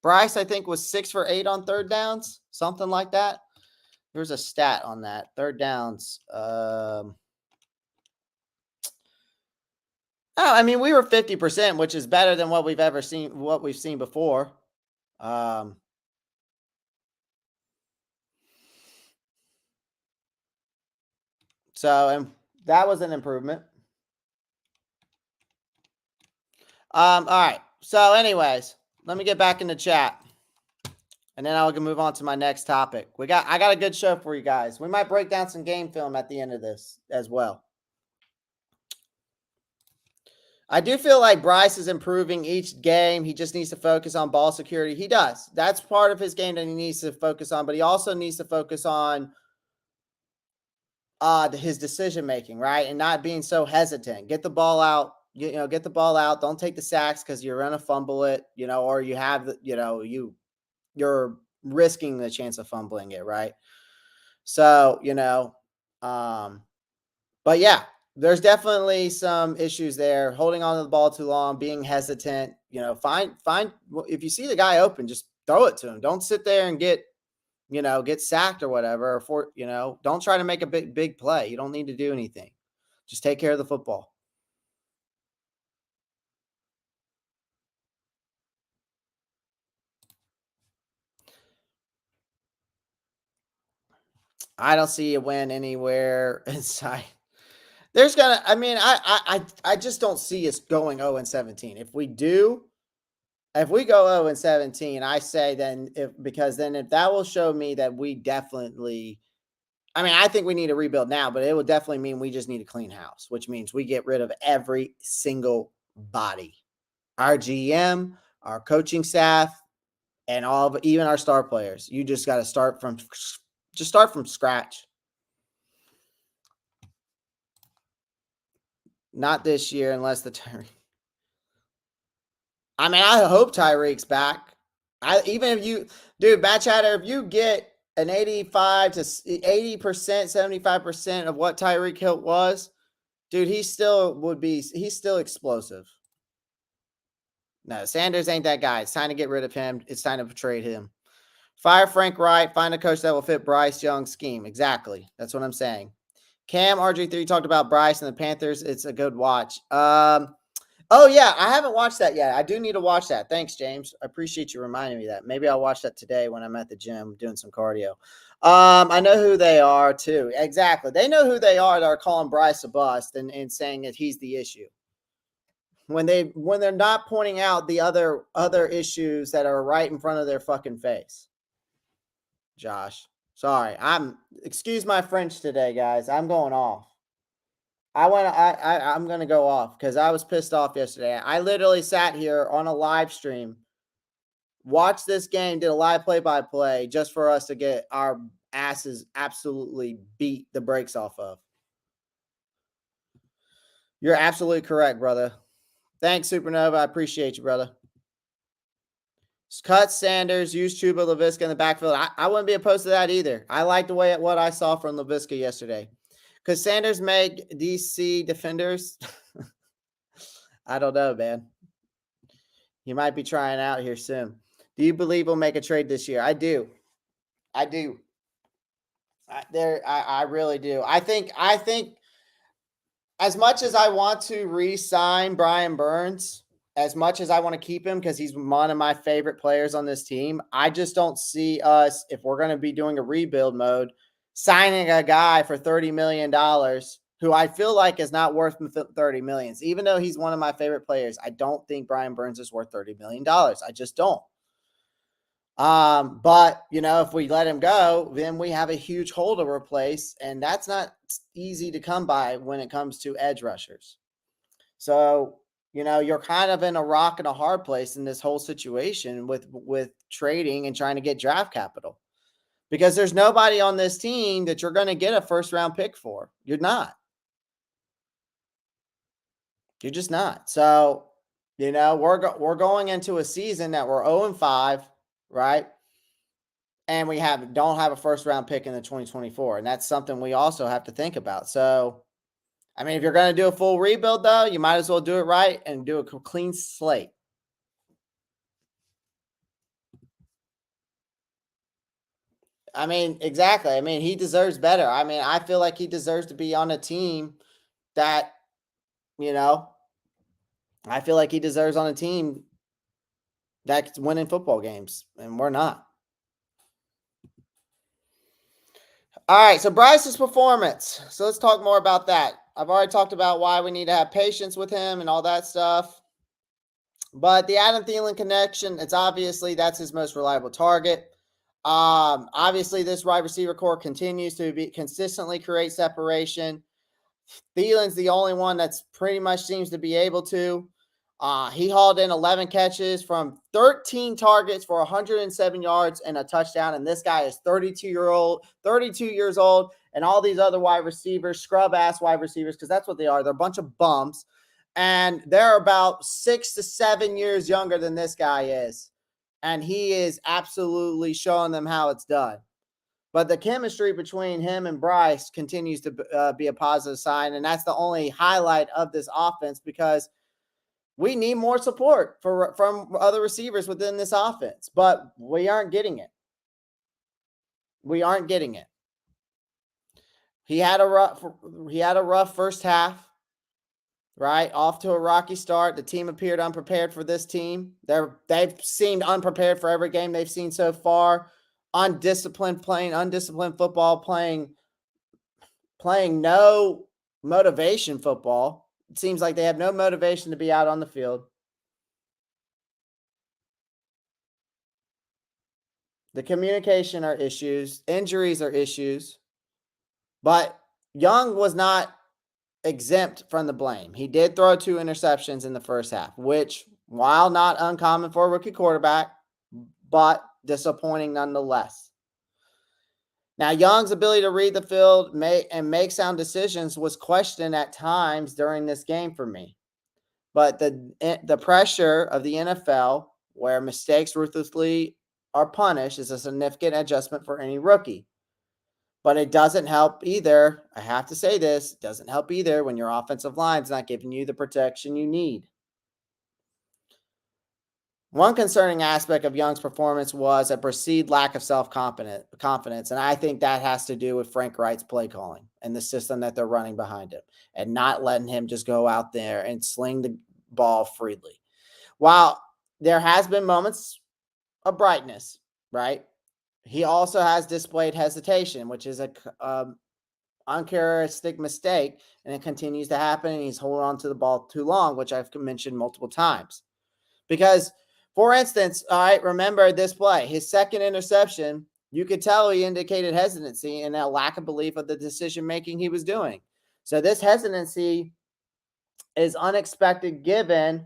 Bryce, I think, was 6 for 8 on 3rd downs, something like that. There's a stat on that. 3rd downs. We were 50%, which is better than what we've seen before. And that was an improvement. All right. So, anyways, let me get back in the chat, and then I can move on to my next topic. I got a good show for you guys. We might break down some game film at the end of this as well. I do feel like Bryce is improving each game. He just needs to focus on ball security. He does. That's part of his game that he needs to focus on, but he also needs to focus on his decision making, right? And not being so hesitant. Get the ball out. Get the ball out. Don't take the sacks because you're going to fumble it, or you have, you're risking the chance of fumbling it, right? So, but yeah, there's definitely some issues there. Holding on to the ball too long, being hesitant, find, if you see the guy open, just throw it to him. Don't sit there and get sacked or whatever, don't try to make a big play. You don't need to do anything. Just take care of the football. I don't see a win anywhere inside. There's gonna, I just don't see us going 0-17. If we go 0-17, I say if that will show me that we definitely, I think we need to rebuild now, but it will definitely mean we just need a clean house, which means we get rid of every single body, our GM, our coaching staff, and even our star players. You just got to start from scratch. Not this year, unless the Tyreek. I mean, I hope Tyreek's back. Even if you, dude, Bat Chatter, if you get an 85 to 80%, 75% of what Tyreek Hill was, dude, he's still explosive. No, Sanders ain't that guy. It's time to get rid of him. It's time to trade him. Fire Frank Wright. Find a coach that will fit Bryce Young's scheme. Exactly. That's what I'm saying. Cam RG3 talked about Bryce and the Panthers. It's a good watch. Oh, yeah. I haven't watched that yet. I do need to watch that. Thanks, James. I appreciate you reminding me of that. Maybe I'll watch that today when I'm at the gym doing some cardio. I know who they are, too. Exactly. They know who they are that are calling Bryce a bust and saying that he's the issue. When they're not pointing out the other issues that are right in front of their fucking face. Josh, sorry, excuse my French today, guys. I'm going off. I'm gonna go off because I was pissed off yesterday. I literally sat here on a live stream, watched this game, did a live play-by-play just for us to get our asses absolutely beat the brakes off of. You're absolutely correct, brother. Thanks, Supernova. I appreciate you, brother. Cut Sanders, use Chuba Laviska in the backfield. I wouldn't be opposed to that either. I like the way what I saw from Laviska yesterday. Could Sanders make DC defenders? I don't know, man. He might be trying out here soon. Do you believe we'll make a trade this year? I do. I really do. I think as much as I want to re-sign Brian Burns, as much as I want to keep him because he's one of my favorite players on this team, I just don't see us, if we're going to be doing a rebuild mode, signing a guy for $30 million who I feel like is not worth $30 million. Even though he's one of my favorite players, I don't think Brian Burns is worth $30 million. I just don't. But if we let him go, then we have a huge hole to replace, and that's not easy to come by when it comes to edge rushers. So, you're kind of in a rock and a hard place in this whole situation with trading and trying to get draft capital, because there's nobody on this team that you're going to get a first round pick for. You're not. You're just not. So, we're going into a season that we're 0-5, right? And we don't have a first round pick in the 2024. And that's something we also have to think about. So, I mean, if you're going to do a full rebuild, though, you might as well do it right and do a clean slate. I mean, exactly. I mean, he deserves better. I mean, I feel like he deserves to be on a team that, I feel like he deserves on a team that's winning football games, and we're not. All right, so Bryce's performance. So let's talk more about that. I've already talked about why we need to have patience with him and all that stuff. But the Adam Thielen connection, that's his most reliable target. Obviously, this wide receiver core continues to consistently create separation. Thielen's the only one that's pretty much seems to be able to. He hauled in 11 catches from 13 targets for 107 yards and a touchdown. And this guy is 32 years old, and all these other wide receivers, scrub-ass wide receivers, because that's what they are. They're a bunch of bums. And they're about 6 to 7 years younger than this guy is. And he is absolutely showing them how it's done. But the chemistry between him and Bryce continues to be a positive sign. And that's the only highlight of this offense, because we need more support from other receivers within this offense. But we aren't getting it. We aren't getting it. He had a rough first half. Right, off to a rocky start. The team appeared unprepared for this team. They've seemed unprepared for every game they've seen so far. Undisciplined football, playing no motivation football. It seems like they have no motivation to be out on the field. The communication are issues. Injuries are issues. But Young was not exempt from the blame. He did throw 2 interceptions in the first half, which, while not uncommon for a rookie quarterback, but disappointing nonetheless. Now, Young's ability to read the field and make sound decisions was questioned at times during this game for me. But the pressure of the NFL, where mistakes ruthlessly are punished, is a significant adjustment for any rookie. But it doesn't help either. I have to say this, it doesn't help either when your offensive line's not giving you the protection you need. One concerning aspect of Young's performance was a perceived lack of self-confidence, and I think that has to do with Frank Wright's play calling and the system that they're running behind him and not letting him just go out there and sling the ball freely. While there has been moments of brightness, right? He also has displayed hesitation, which is a uncharacteristic mistake, and it continues to happen, and he's holding on to the ball too long, which I've mentioned multiple times. Because, for instance, all right, remember this play, his second interception, you could tell he indicated hesitancy and a lack of belief of the decision-making he was doing. So this hesitancy is unexpected given,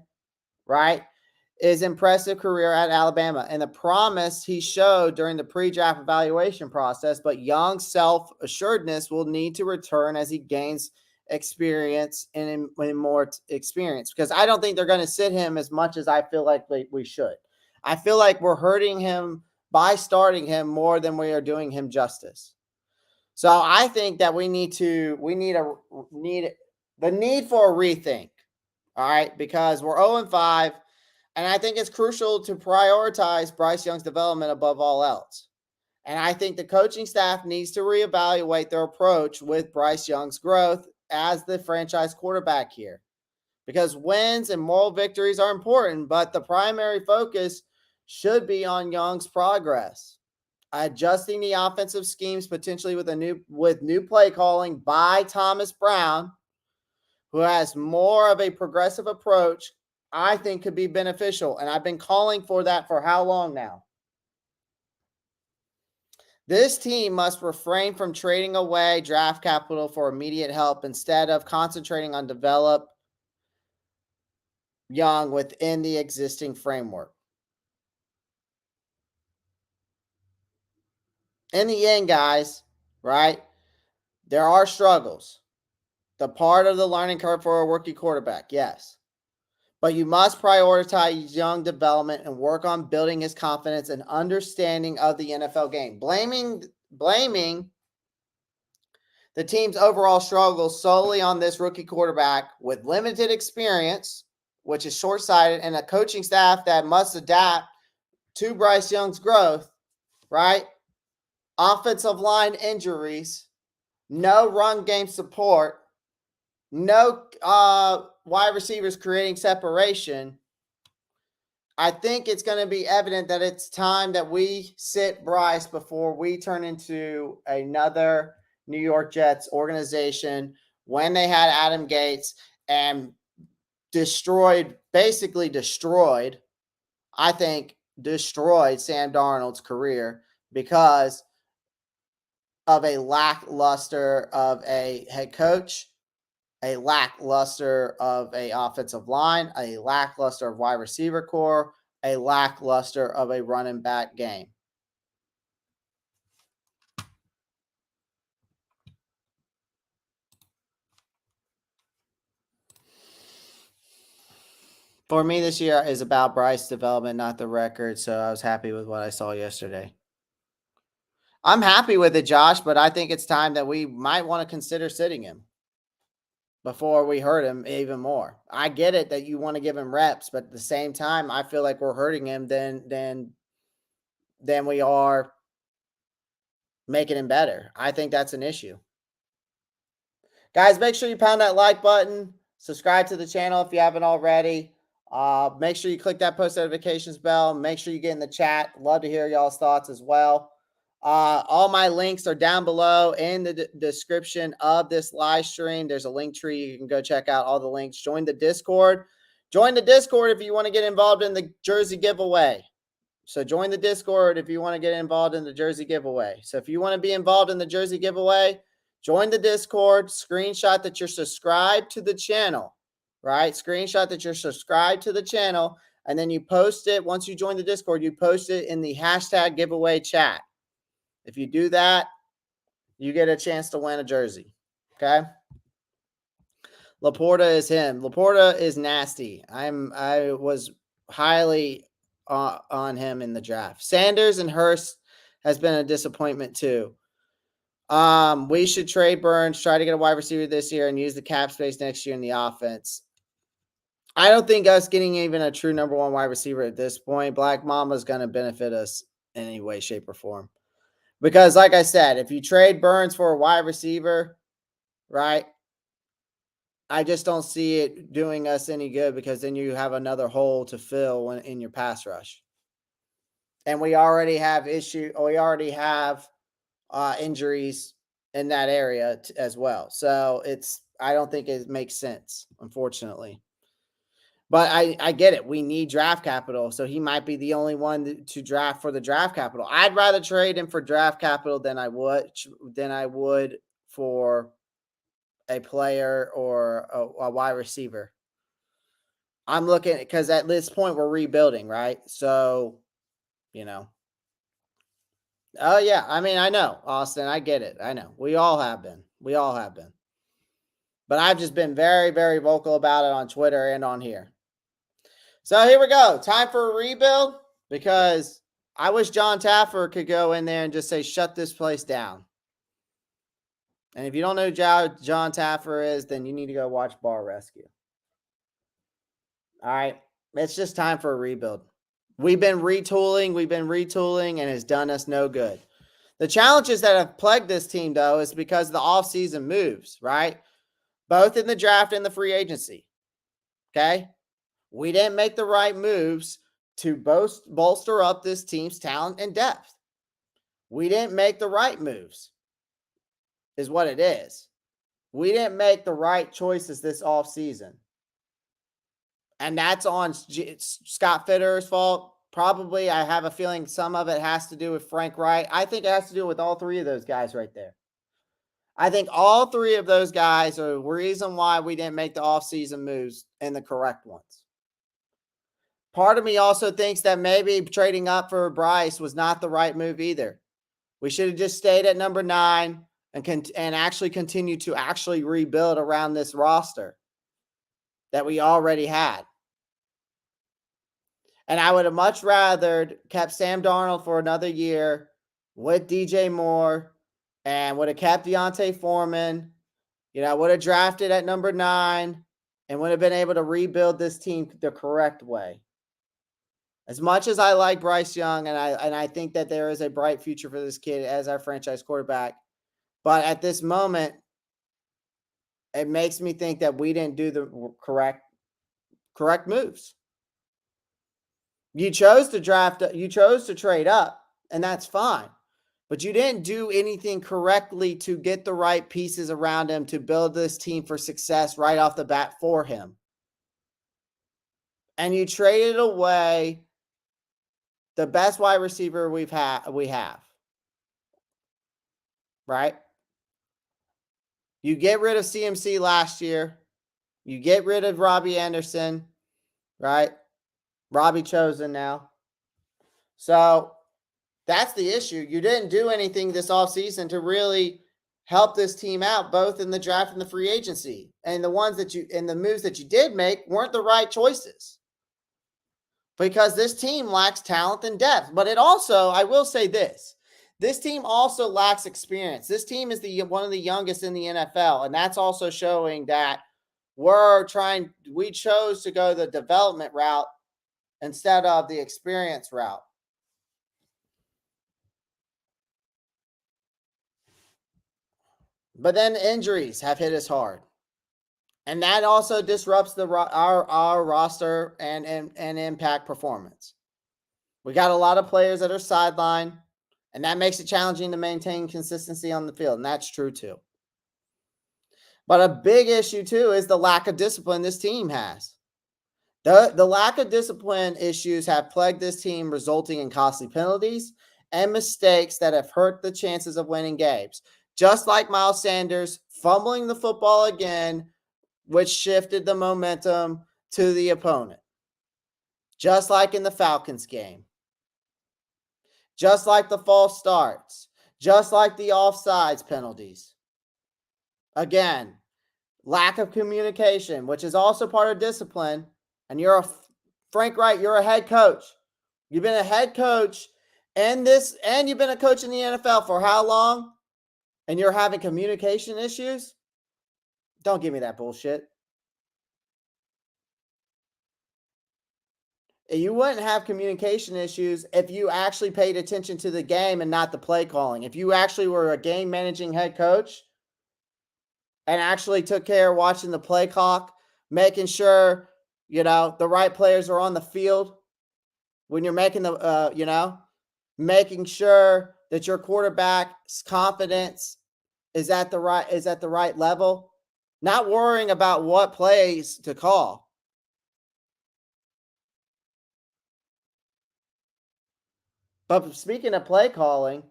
right, his impressive career at Alabama and the promise he showed during the pre-draft evaluation process, but Young's self-assuredness will need to return as he gains experience and more experience, because I don't think they're going to sit him as much as I feel like we should. I feel like we're hurting him by starting him more than we are doing him justice. So I think that we need the need for a rethink. All right, because we're 0-5. And I think it's crucial to prioritize Bryce Young's development above all else. And I think the coaching staff needs to reevaluate their approach with Bryce Young's growth as the franchise quarterback here. Because wins and moral victories are important, but the primary focus should be on Young's progress. Adjusting the offensive schemes potentially with new play calling by Thomas Brown, who has more of a progressive approach, I think could be beneficial. And I've been calling for that for how long now? This team must refrain from trading away draft capital for immediate help instead of concentrating on develop Young within the existing framework. In the end, guys, right, there are struggles. The part of the learning curve for a rookie quarterback, yes. But you must prioritize Young development and work on building his confidence and understanding of the NFL game. Blaming the team's overall struggles solely on this rookie quarterback with limited experience, which is short-sighted, and a coaching staff that must adapt to Bryce Young's growth, right? Offensive line injuries, no run game support, no wide receivers creating separation. I think it's going to be evident that it's time that we sit Bryce before we turn into another New York Jets organization when they had Adam Gates and basically destroyed Sam Darnold's career because of a lackluster of a head coach, a lackluster of a offensive line, a lackluster of wide receiver core, a lackluster of a running back game. For me, this year is about Bryce development, not the record. So I was happy with what I saw yesterday. I'm happy with it, Josh, but I think it's time that we might want to consider sitting him before we hurt him even more. I get it that you want to give him reps, but at the same time, I feel like we're hurting him than we are making him better. I think that's an issue. Guys, make sure you pound that like button. Subscribe to the channel if you haven't already. Make sure you click that post notifications bell. Make sure you get in the chat. Love to hear y'all's thoughts as well. All my links are down below in the description of this live stream. There's a link tree. You can go check out all the links. Join the Discord. Join the Discord if you want to get involved in the jersey giveaway. So join the Discord if you want to get involved in the jersey giveaway. So if you want to be involved in the jersey giveaway, join the Discord, screenshot that you're subscribed to the channel, right? Screenshot that you're subscribed to the channel, and then you post it. Once you join the Discord, you post it in the hashtag giveaway chat. If you do that, you get a chance to win a jersey. Okay. Laporta is him. Laporta is nasty. I was highly on him in the draft. Sanders and Hurst has been a disappointment too. We should trade Burns, try to get a wide receiver this year, and use the cap space next year in the offense. I don't think us getting even a true number one wide receiver at this point, Black Mamba, is going to benefit us in any way, shape, or form. Because, like I said, if you trade Burns for a wide receiver, right, I just don't see it doing us any good because then you have another hole to fill in your pass rush. And we already have injuries in that area as well. So I don't think it makes sense, unfortunately. But I get it. We need draft capital, so he might be the only one to draft for the draft capital. I'd rather trade him for draft capital than I would for a player or a wide receiver. I'm looking because at this point we're rebuilding, right? So, Oh yeah, I mean I know, Austin. I get it. I know. We all have been. But I've just been very, very vocal about it on Twitter and on here. So here we go. Time for a rebuild because I wish John Taffer could go in there and just say, shut this place down. And if you don't know who John Taffer is, then you need to go watch Bar Rescue. All right. It's just time for a rebuild. We've been retooling, and it's done us no good. The challenges that have plagued this team, though, is because of the offseason moves, right? Both in the draft and the free agency. Okay? We didn't make the right moves to bolster up this team's talent and depth. We didn't make the right moves, is what it is. We didn't make the right choices this offseason. And that's on Scott Fitter's fault. Probably, I have a feeling some of it has to do with Frank Wright. I think it has to do with all three of those guys right there. I think all three of those guys are the reason why we didn't make the offseason moves and the correct ones. Part of me also thinks that maybe trading up for Bryce was not the right move either. We should have just stayed at number 9 and actually continued to actually rebuild around this roster that we already had. And I would have much rather kept Sam Darnold for another year with DJ Moore and would have kept Deontay Foreman. Would have drafted at number 9 and would have been able to rebuild this team the correct way. As much as I like Bryce Young and I think that there is a bright future for this kid as our franchise quarterback, but at this moment, it makes me think that we didn't do the correct moves. You chose to trade up, and that's fine. But you didn't do anything correctly to get the right pieces around him to build this team for success right off the bat for him. And you traded away the best wide receiver we have. Right? You get rid of CMC last year. You get rid of Robbie Anderson, right? Robbie Chosen now. So that's the issue. You didn't do anything this offseason to really help this team out, both in the draft and the free agency. And the moves that you did make weren't the right choices. Because this team lacks talent and depth. But it also, I will say this team also lacks experience. This team is one of the youngest in the NFL. And that's also showing that we chose to go the development route instead of the experience route. But then injuries have hit us hard. And that also disrupts our roster and impact performance. We got a lot of players that are sidelined, and that makes it challenging to maintain consistency on the field, and that's true too. But a big issue too is the lack of discipline this team has. The lack of discipline issues have plagued this team, resulting in costly penalties and mistakes that have hurt the chances of winning games. Just like Miles Sanders fumbling the football again, which shifted the momentum to the opponent. Just like in the Falcons game. Just like the false starts. just like the offsides penalties. Again, lack of communication, which is also part of discipline. And Frank Wright, you're a head coach. You've been a head coach and you've been a coach in the NFL for how long? And you're having communication issues? Don't give me that bullshit. You wouldn't have communication issues if you actually paid attention to the game and not the play calling. If you actually were a game managing head coach and actually took care of watching the play clock, making sure, the right players are on the field when you're making making sure that your quarterback's confidence is at the right level, not worrying about what plays to call. But speaking of play calling,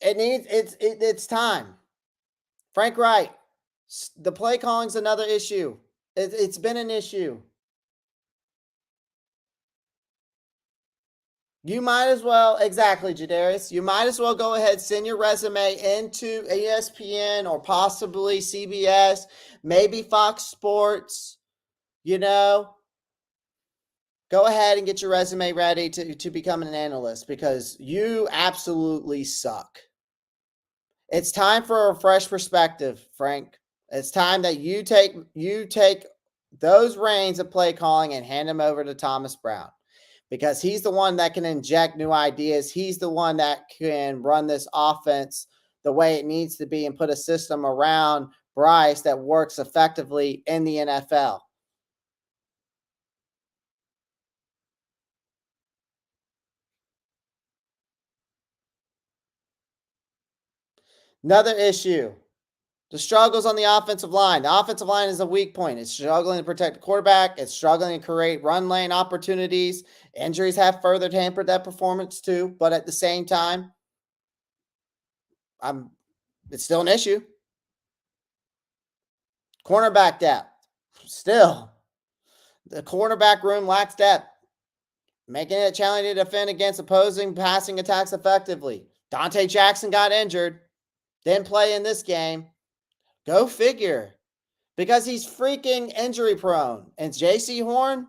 it's time. Frank Wright, the play calling's another issue. It's been an issue. You might as well, exactly, Jadarius. You might as well go ahead, send your resume into ESPN or possibly CBS, maybe Fox Sports. Go ahead and get your resume ready to become an analyst because you absolutely suck. It's time for a fresh perspective, Frank. It's time that you take those reins of play calling and hand them over to Thomas Brown because he's the one that can inject new ideas. He's the one that can run this offense the way it needs to be and put a system around Bryce that works effectively in the NFL. Another issue, the struggles on the offensive line. The offensive line is a weak point. It's struggling to protect the quarterback. It's struggling to create run lane opportunities. Injuries have further hampered that performance too. But at the same time, it's still an issue. Cornerback depth. Still, the cornerback room lacks depth, making it challenging to defend against opposing passing attacks effectively. Dante Jackson got injured, didn't play in this game. Go figure. Because he's freaking injury prone. And J.C. Horn,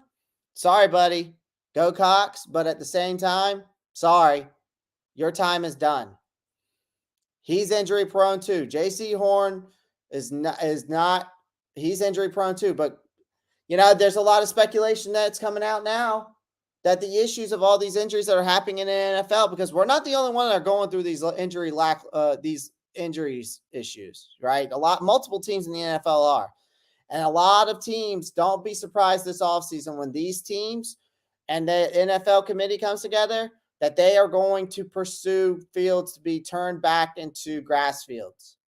sorry, buddy. Go Cox. But at the same time, sorry, your time is done. He's injury prone too. J.C. Horn is not, he's injury prone too. But, there's a lot of speculation that's coming out now that the issues of all these injuries that are happening in the NFL, because we're not the only one that are going through these injuries issues, right? Multiple teams in the NFL are. And a lot of teams, don't be surprised this offseason when these teams and the NFL committee comes together, that they are going to pursue fields to be turned back into grass fields.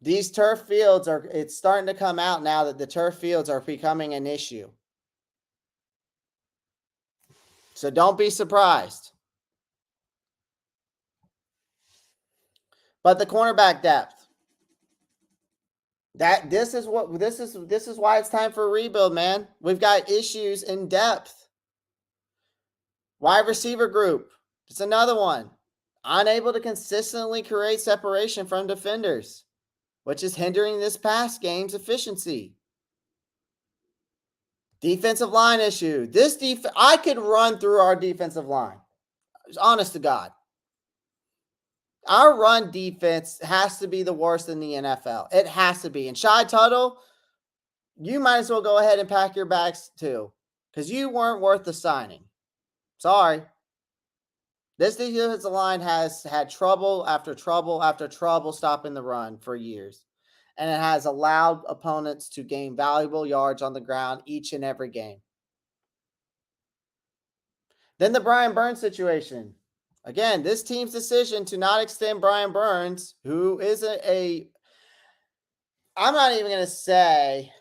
These turf fields it's starting to come out now that the turf fields are becoming an issue. So don't be surprised. But the cornerback depth. This is why it's time for a rebuild, man. We've got issues in depth. Wide receiver group. It's another one. Unable to consistently create separation from defenders, which is hindering this pass game's efficiency. Defensive line issue. I could run through our defensive line. Honest to God. Our run defense has to be the worst in the NFL. It has to be. And Shy Tuttle, you might as well go ahead and pack your bags too, because you weren't worth the signing. Sorry. This defensive line has had trouble after trouble after trouble stopping the run for years. And it has allowed opponents to gain valuable yards on the ground each and every game. Then the Brian Burns situation. Again, this team's decision to not extend Brian Burns, who is I'm not even going to say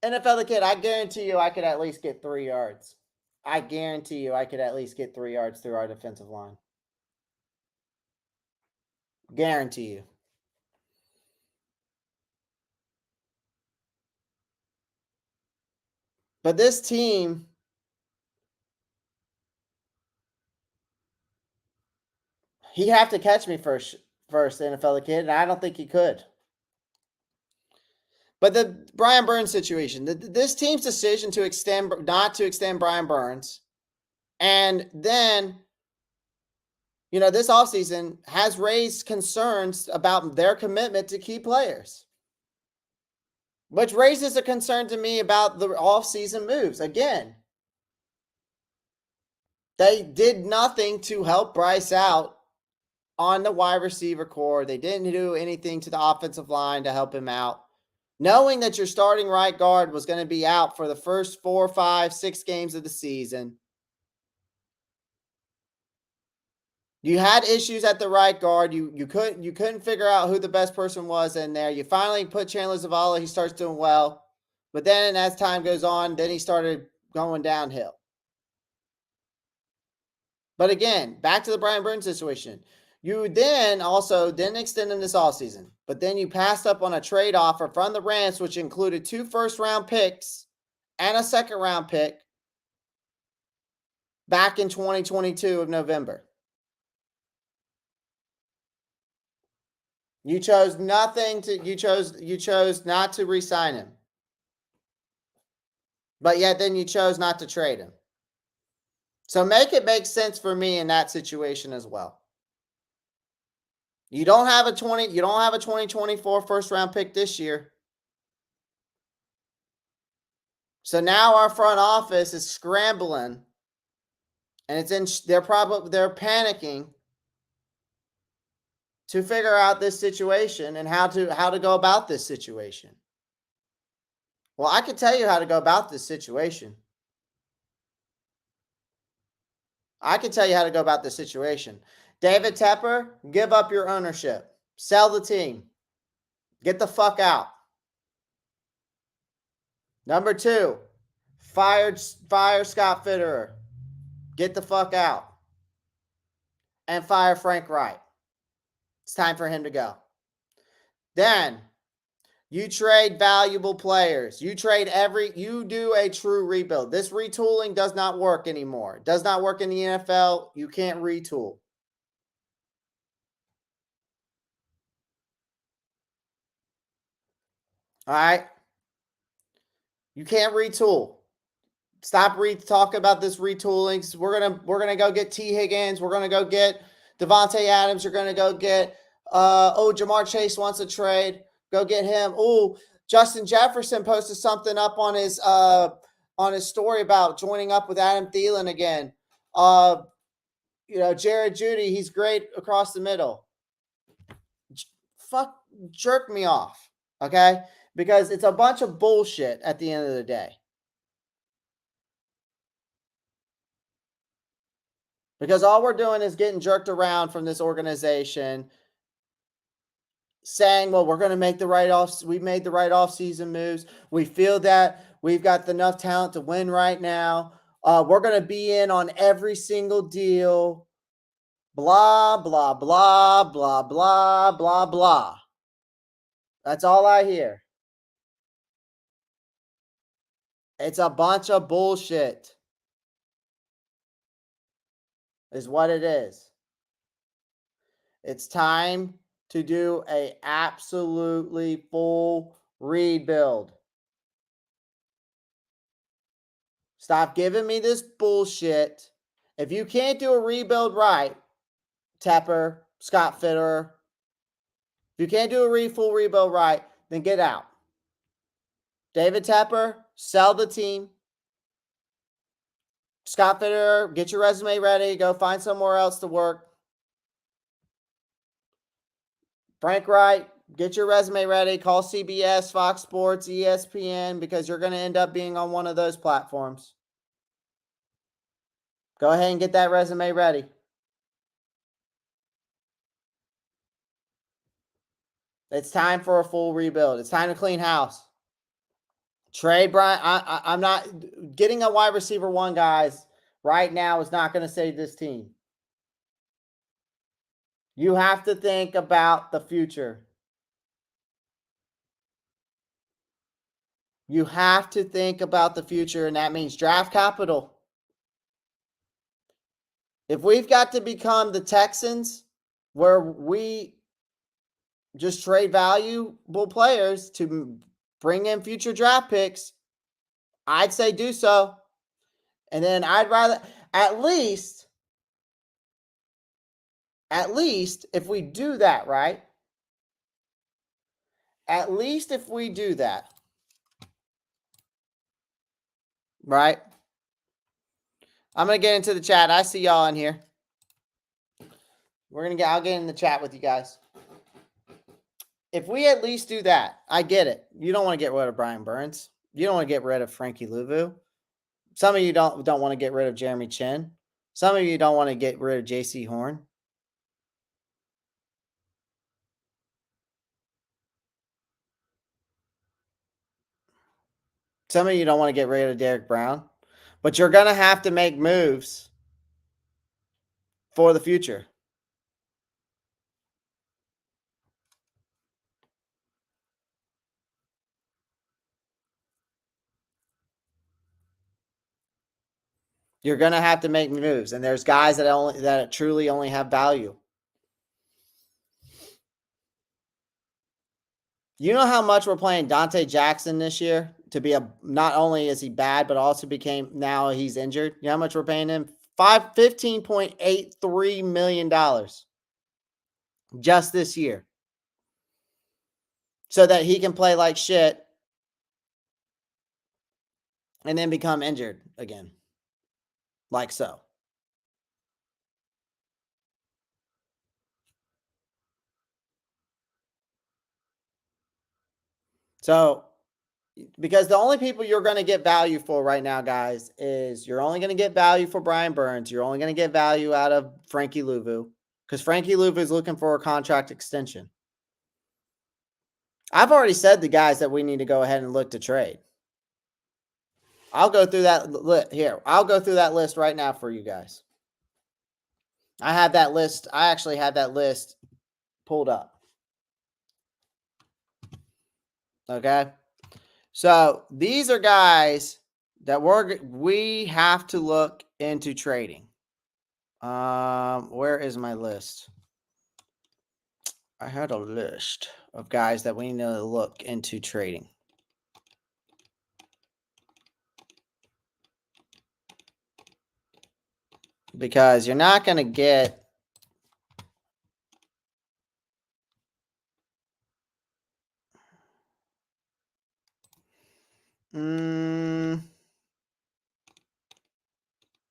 NFL the kid. I guarantee you I could at least get 3 yards. I guarantee you I could at least get 3 yards through our defensive line. Guarantee you. But this team, he'd have to catch me first, NFL kid, and I don't think he could. But the Brian Burns situation, this team's decision to not to extend Brian Burns, and then, this offseason has raised concerns about their commitment to key players, which raises a concern to me about the offseason moves. Again, they did nothing to help Bryce out on the wide receiver core. They didn't do anything to the offensive line to help him out. Knowing that your starting right guard was going to be out for the first 4, 5, 6 games of the season. You had issues at the right guard. You couldn't figure out who the best person was in there. You finally put Chandler Zavala. He starts doing well. But then as time goes on, then he started going downhill. But again, back to the Brian Burns situation. You then also didn't extend him this offseason, but then you passed up on a trade offer from the Rams, which included 2 first-round picks and a second-round pick back in 2022 of November. You chose nothing to you chose not to re-sign him. But yet then you chose not to trade him. So make it make sense for me in that situation as well. You don't have a 2024 first round pick this year. So now our front office is scrambling, and they're panicking to figure out this situation and how to go about this situation. Well, I can tell you how to go about this situation. David Tepper, give up your ownership. Sell the team. Get the fuck out. Number 2, fire Scott Fitterer. Get the fuck out. And fire Frank Wright. It's time for him to go. Then you trade valuable players. You do a true rebuild. This retooling does not work anymore. It does not work in the NFL. You can't retool. All right? You can't retool. Stop talking about this retooling. We're gonna go get T. Higgins. We're gonna go get Devontae Adams. You're gonna go get Jamar Chase wants a trade. Go get him. Oh, Justin Jefferson posted something up on his story about joining up with Adam Thielen again. Jared Jeudy, he's great across the middle. Jerk me off, okay? Because it's a bunch of bullshit at the end of the day. Because all we're doing is getting jerked around from this organization saying, well, we're going to make the right we made the right off-season moves. We feel that we've got enough talent to win right now. We're going to be in on every single deal. Blah, blah, blah, blah, blah, blah, blah. That's all I hear. It's a bunch of bullshit. Is what it is. It's time to do a absolutely full rebuild. Stop giving me this bullshit. If you can't do a rebuild right, Tepper, Scott Fitterer, if you can't do a full rebuild right, then get out. David Tepper, sell the team. Scott Fitterer, get your resume ready. Go find somewhere else to work. Frank Wright, get your resume ready. Call CBS, Fox Sports, ESPN, because you're going to end up being on one of those platforms. Go ahead and get that resume ready. It's time for a full rebuild. It's time to clean house. Trade Brian. I'm not getting a wide receiver 1, guys, right now is not going to save this team. You have to think about the future. You have to think about the future, and that means draft capital. If we've got to become the Texans, where we just trade valuable players to bring in future draft picks, I'd say do so. And then I'd rather, at least if we do that, right? At least if we do that, right? I'm going to get into the chat. I see y'all in here. I'll get in the chat with you guys. If we at least do that, I get it. You don't want to get rid of Brian Burns. You don't want to get rid of Frankie Louvu. Some of you don't want to get rid of Jeremy Chin. Some of you don't want to get rid of J.C. Horn. Some of you don't want to get rid of Derek Brown. But you're going to have to make moves for the future. You're going to have to make moves. And there's guys that truly only have value. You know how much we're playing Dante Jackson this year to be not only is he bad, but also now he's injured. You know how much we're paying him? $15.83 million just this year. So that he can play like shit and then become injured again. Like so. So, because the only people you're going to get value for right now, guys, is you're only going to get value for Brian Burns. You're only going to get value out of Frankie Louvu because Frankie Louvu is looking for a contract extension. I've already said the guys that we need to go ahead and look to trade. I'll go through that here. I'll go through that list right now for you guys. I have that list. I actually have that list pulled up. Okay. So these are guys that we have to look into trading. Where is my list? I had a list of guys that we need to look into trading. Because you're not going to get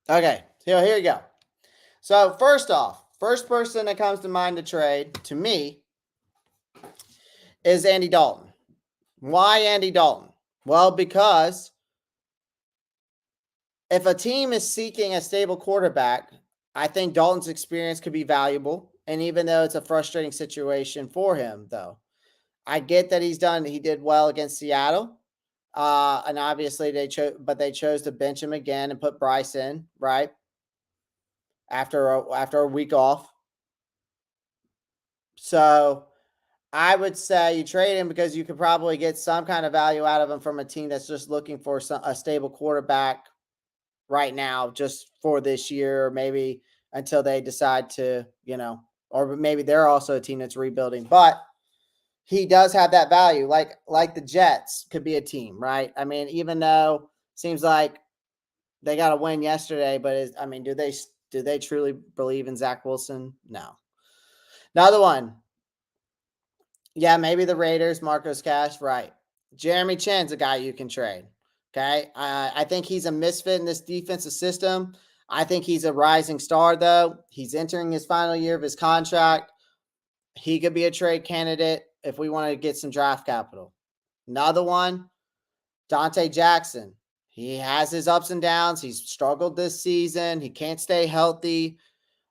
okay, here you go. So first off, first person that comes to mind to trade to me is Andy Dalton. Why Andy Dalton? Well, because if a team is seeking a stable quarterback, I think Dalton's experience could be valuable. And even though it's a frustrating situation for him, though, I get that he did well against Seattle. And obviously they chose to bench him again and put Bryce in, right? After a week off. So I would say you trade him because you could probably get some kind of value out of him from a team that's just looking for a stable quarterback right now, just for this year, or maybe until they decide to, or maybe they're also a team that's rebuilding. But he does have that value, like the Jets could be a team, right? I mean, even though it seems like they got a win yesterday, but do they truly believe in Zach Wilson? No. Another one. Yeah, maybe the Raiders, Marcos Cash, right. Jeremy Chin's a guy you can trade. Okay. I think he's a misfit in this defensive system. I think he's a rising star, though. He's entering his final year of his contract. He could be a trade candidate if we want to get some draft capital. Another one, Dante Jackson. He has his ups and downs. He's struggled this season. He can't stay healthy.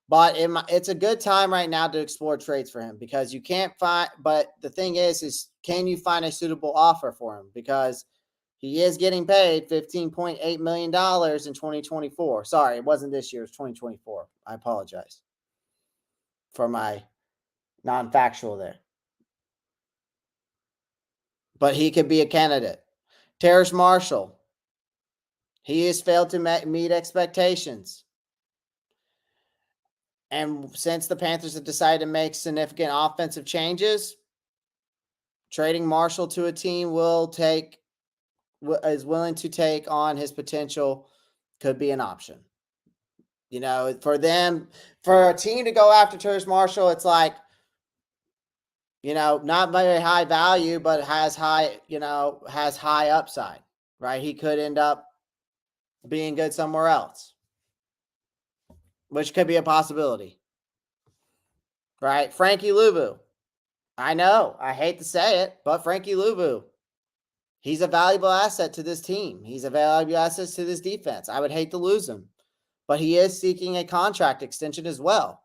But it's a good time right now to explore trades for him because you can't find – but the thing is can you find a suitable offer for him? Because he is getting paid $15.8 million in 2024. Sorry, it wasn't this year. It was 2024. I apologize for my non-factual there. But he could be a candidate. Terrace Marshall. He has failed to meet expectations. And since the Panthers have decided to make significant offensive changes, trading Marshall to a team is willing to take on his potential could be an option. You know, for a team to go after Terrace Marshall, it's like, you know, not very high value, but has high upside, right? He could end up being good somewhere else, which could be a possibility, right? Frankie Luvu. I know, I hate to say it, but Frankie Luvu, he's a valuable asset to this team. He's a valuable asset to this defense. I would hate to lose him, but he is seeking a contract extension as well.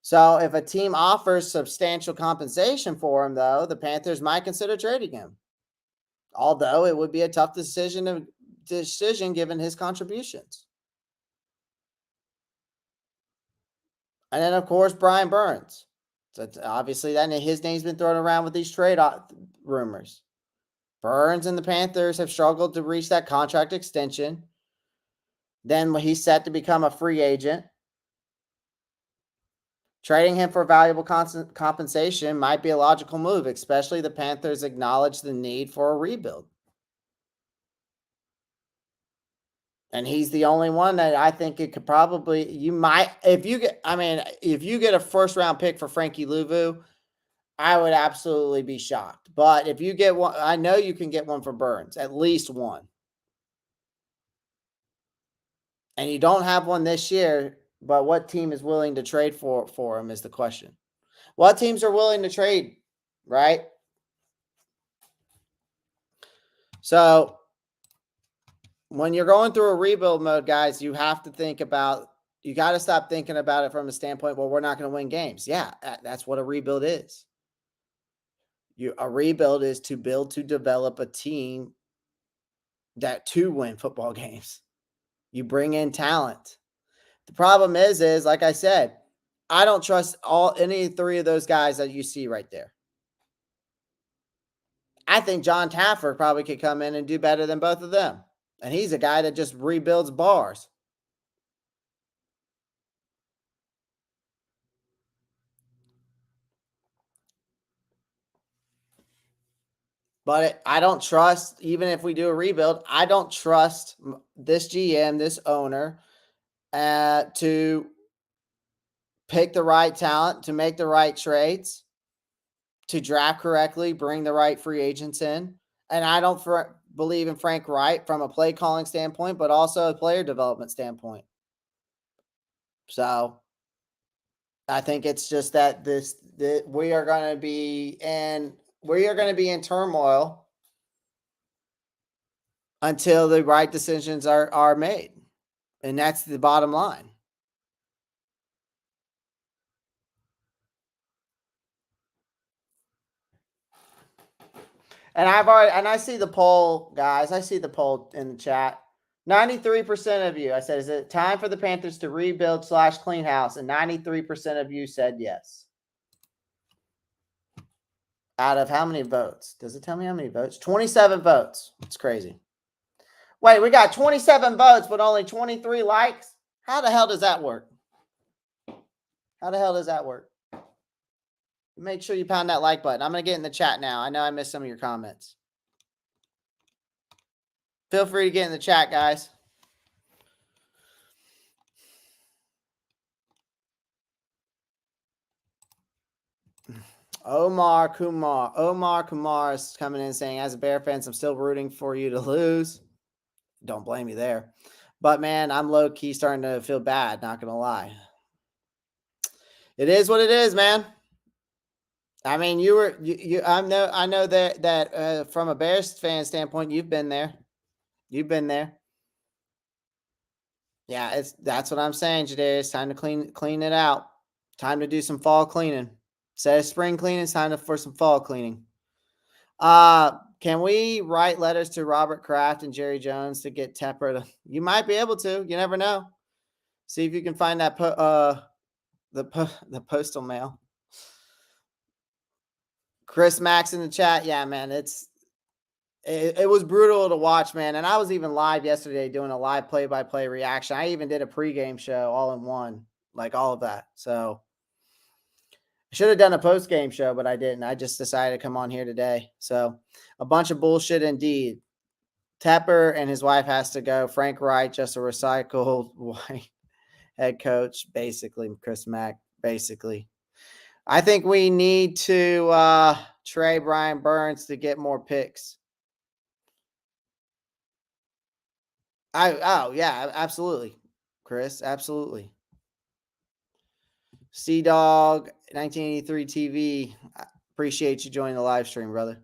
So if a team offers substantial compensation for him, though, the Panthers might consider trading him. Although it would be a tough decision given his contributions. And then, of course, Brian Burns. So obviously, his name's been thrown around with these trade rumors. Burns and the Panthers have struggled to reach that contract extension. Then he's set to become a free agent. Trading him for valuable compensation might be a logical move, especially the Panthers acknowledge the need for a rebuild. And he's the only one that I think it could probably, if you get a first round pick for Frankie Luvu, I would absolutely be shocked. But if you get one, I know you can get one for Burns, at least one. And you don't have one this year, but what team is willing to trade for him is the question. What teams are willing to trade, right? So when you're going through a rebuild mode, guys, you got to stop thinking about it from a standpoint, well, we're not going to win games. Yeah, that's what a rebuild is. A rebuild is to develop a team to win football games. You bring in talent. The problem is like I said, I don't trust any three of those guys that you see right there. I think John Taffer probably could come in and do better than both of them. And he's a guy that just rebuilds bars. But I don't trust, even if we do a rebuild, I don't trust this GM, this owner, to pick the right talent, to make the right trades, to draft correctly, bring the right free agents in. And I don't believe in Frank Wright from a play calling standpoint, but also a player development standpoint. So I think it's just that we are going to be in turmoil until the right decisions are made. And that's the bottom line. And I see the poll, guys. I see the poll in the chat. 93% of you, I said, is it time for the Panthers to rebuild / clean house? And 93% of you said yes. Out of how many votes? Does it tell me how many votes? 27 votes. It's crazy. Wait, we got 27 votes, but only 23 likes? How the hell does that work? Make sure you pound that like button. I'm going to get in the chat now. I know I missed some of your comments. Feel free to get in the chat, guys. Omar Kumar is coming in saying, as a Bear fan, I'm still rooting for you to lose. Don't blame me there. But, man, I'm low-key starting to feel bad, not going to lie. It is what it is, man. I mean, I know that from a Bears fan standpoint, you've been there. Yeah, that's what I'm saying, Jadarius. It's time to clean it out. Time to do some fall cleaning. Instead of spring cleaning, it's time for some fall cleaning. Can we write letters to Robert Kraft and Jerry Jones to get Tepper? You might be able to. You never know. See if you can find that the postal mail. Chris Max in the chat. Yeah, man, it was brutal to watch, man. And I was even live yesterday doing a live play-by-play reaction. I even did a pregame show all in one, like all of that. So I should have done a post-game show, but I didn't. I just decided to come on here today. So a bunch of bullshit indeed. Tepper and his wife has to go. Frank Wright, just a recycled white head coach, basically. Chris Mack, basically. I think we need to trade Brian Burns to get more picks. Yeah, absolutely, Chris, absolutely. Sea Dog 1983 TV. I appreciate you joining the live stream, brother.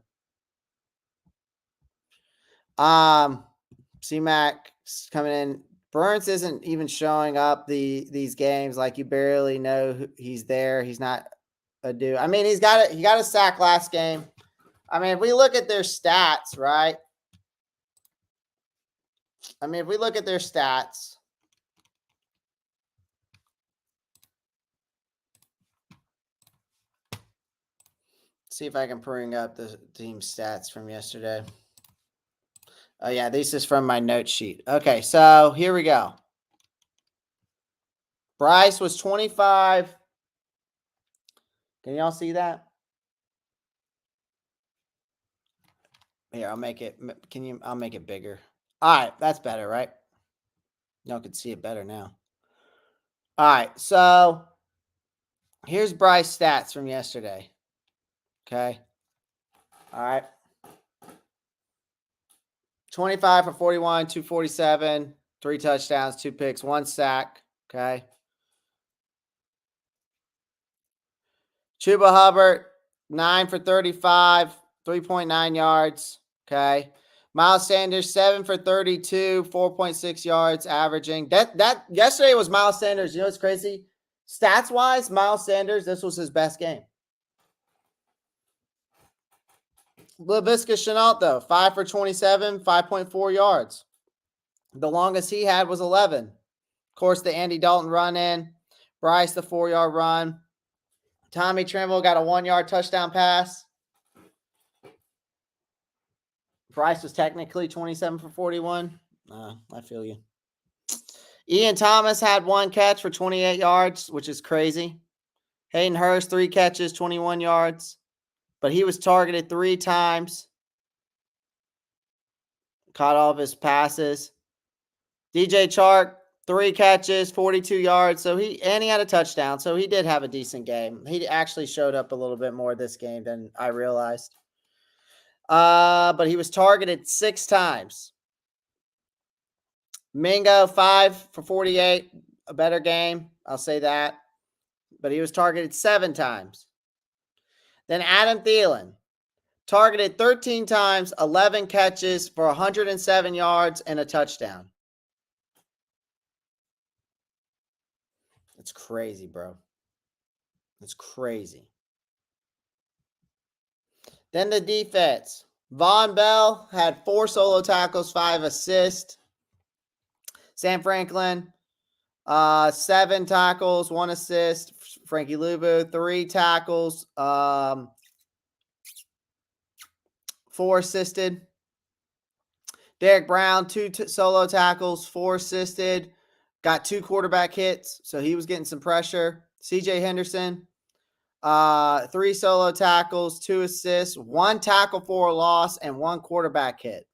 C-Mac coming in. Burns isn't even showing up these games. Like, you barely know he's there. He's not a dude. I mean, he got a sack last game. I mean, if we look at their stats, right? I mean, if we look at their stats, see if I can bring up the team stats from yesterday. Oh, yeah, this is from my note sheet. Okay, so here we go. Bryce was 25. Can y'all see that? Here, I'll make it. I'll make it bigger. All right, that's better, right? Y'all can see it better now. All right, so here's Bryce stats from yesterday. Okay. All right. 25 for 41, 247, 3 touchdowns, 2 picks, 1 sack. Okay. Chuba Hubbard, 9 for 35, 3.9 yards. Okay. Miles Sanders, 7 for 32, 4.6 yards averaging. That yesterday was Miles Sanders. You know what's crazy? Stats wise, Miles Sanders, this was his best game. Laviska Shenault, though, 5 for 27, 5.4 yards. The longest he had was 11. Of course, the Andy Dalton run in. Bryce, the 4-yard run. Tommy Trimble got a 1-yard touchdown pass. Bryce was technically 27 for 41. I feel you. Ian Thomas had 1 catch for 28 yards, which is crazy. Hayden Hurst, 3 catches, 21 yards. But he was targeted 3 times. Caught all of his passes. DJ Chark, 3 catches, 42 yards. So he had a touchdown. So he did have a decent game. He actually showed up a little bit more this game than I realized. But he was targeted 6 times. Mingo, 5 for 48. A better game. I'll say that. But he was targeted 7 times. Then Adam Thielen, targeted 13 times, 11 catches for 107 yards and a touchdown. It's crazy, bro. It's crazy. Then the defense. Von Bell had 4 solo tackles, 5 assists. Sam Franklin, 7 tackles, 1 assist. Frankie Luvu, 3 tackles, 4 assisted. Derek Brown, 2 solo tackles, 4 assisted. Got 2 quarterback hits, so he was getting some pressure. CJ Henderson, 3 solo tackles, 2 assists, 1 tackle for a loss, and 1 quarterback hit.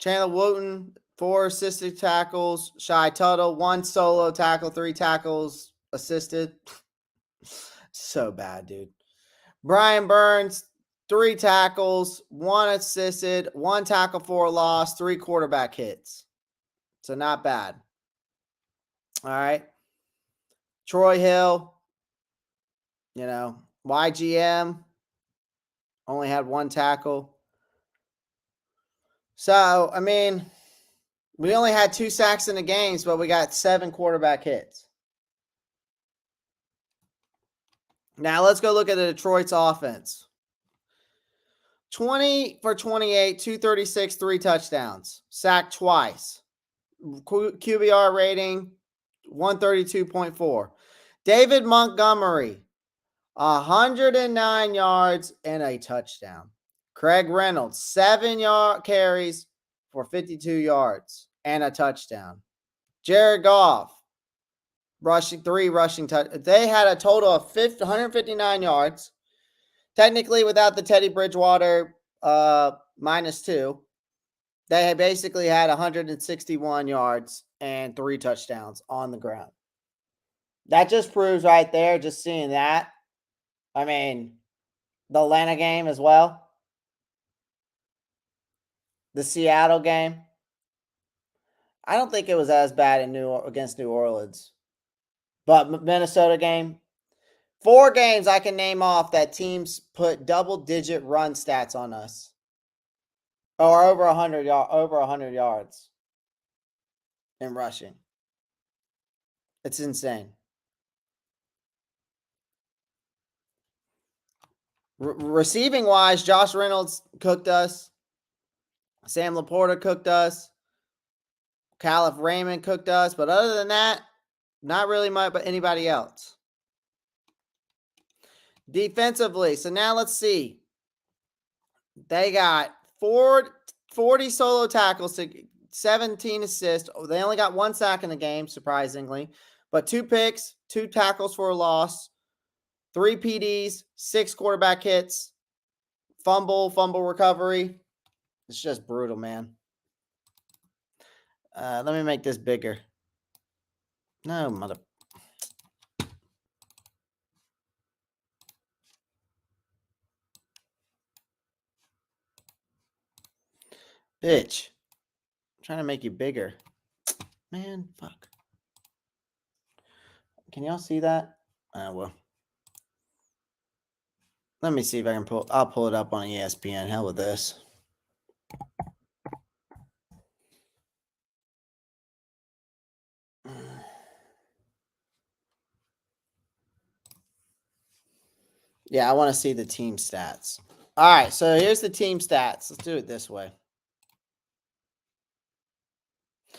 Chandler Wooten, 4 assisted tackles. Shy Tuttle, 1 solo tackle, 3 tackles assisted. So bad, dude. Brian Burns, 3 tackles, 1 assisted, 1 tackle for a loss, 3 quarterback hits. So not bad. All right. Troy Hill, YGM, only had 1 tackle. So, I mean, we only had 2 sacks in the games, but we got 7 quarterback hits. Now, let's go look at the Detroit's offense. 20 for 28, 236, 3 touchdowns. Sacked twice. QBR rating, 132.4. David Montgomery, 109 yards and a touchdown. Craig Reynolds, 7 carries for 52 yards and a touchdown. Jared Goff, three rushing touchdowns. They had a total of 159 yards. Technically, without the Teddy Bridgewater -2, they basically had 161 yards and 3 touchdowns on the ground. That just proves right there, just seeing that. I mean, the Atlanta game as well. The Seattle game. I don't think it was as bad against New Orleans. But Minnesota game. 4 games I can name off that teams put double-digit run stats on us. Or over 100 yards in rushing. It's insane. Receiving wise, Josh Reynolds cooked us. Sam Laporta cooked us. Caliph Raymond cooked us. But other than that, not really much but anybody else. Defensively, so now let's see. They got 40 solo tackles to 17 assists. They only got 1 sack in the game, surprisingly. But 2 picks, 2 tackles for a loss, 3 PDs, 6 quarterback hits, fumble recovery. It's just brutal, man. Let me make this bigger. No, mother. Bitch. I'm trying to make you bigger. Man, fuck. Can y'all see that? Well. Let me see if I can I'll pull it up on ESPN. Hell with this. Yeah, I want to see the team stats. All right, so here's the team stats. Let's do it this way.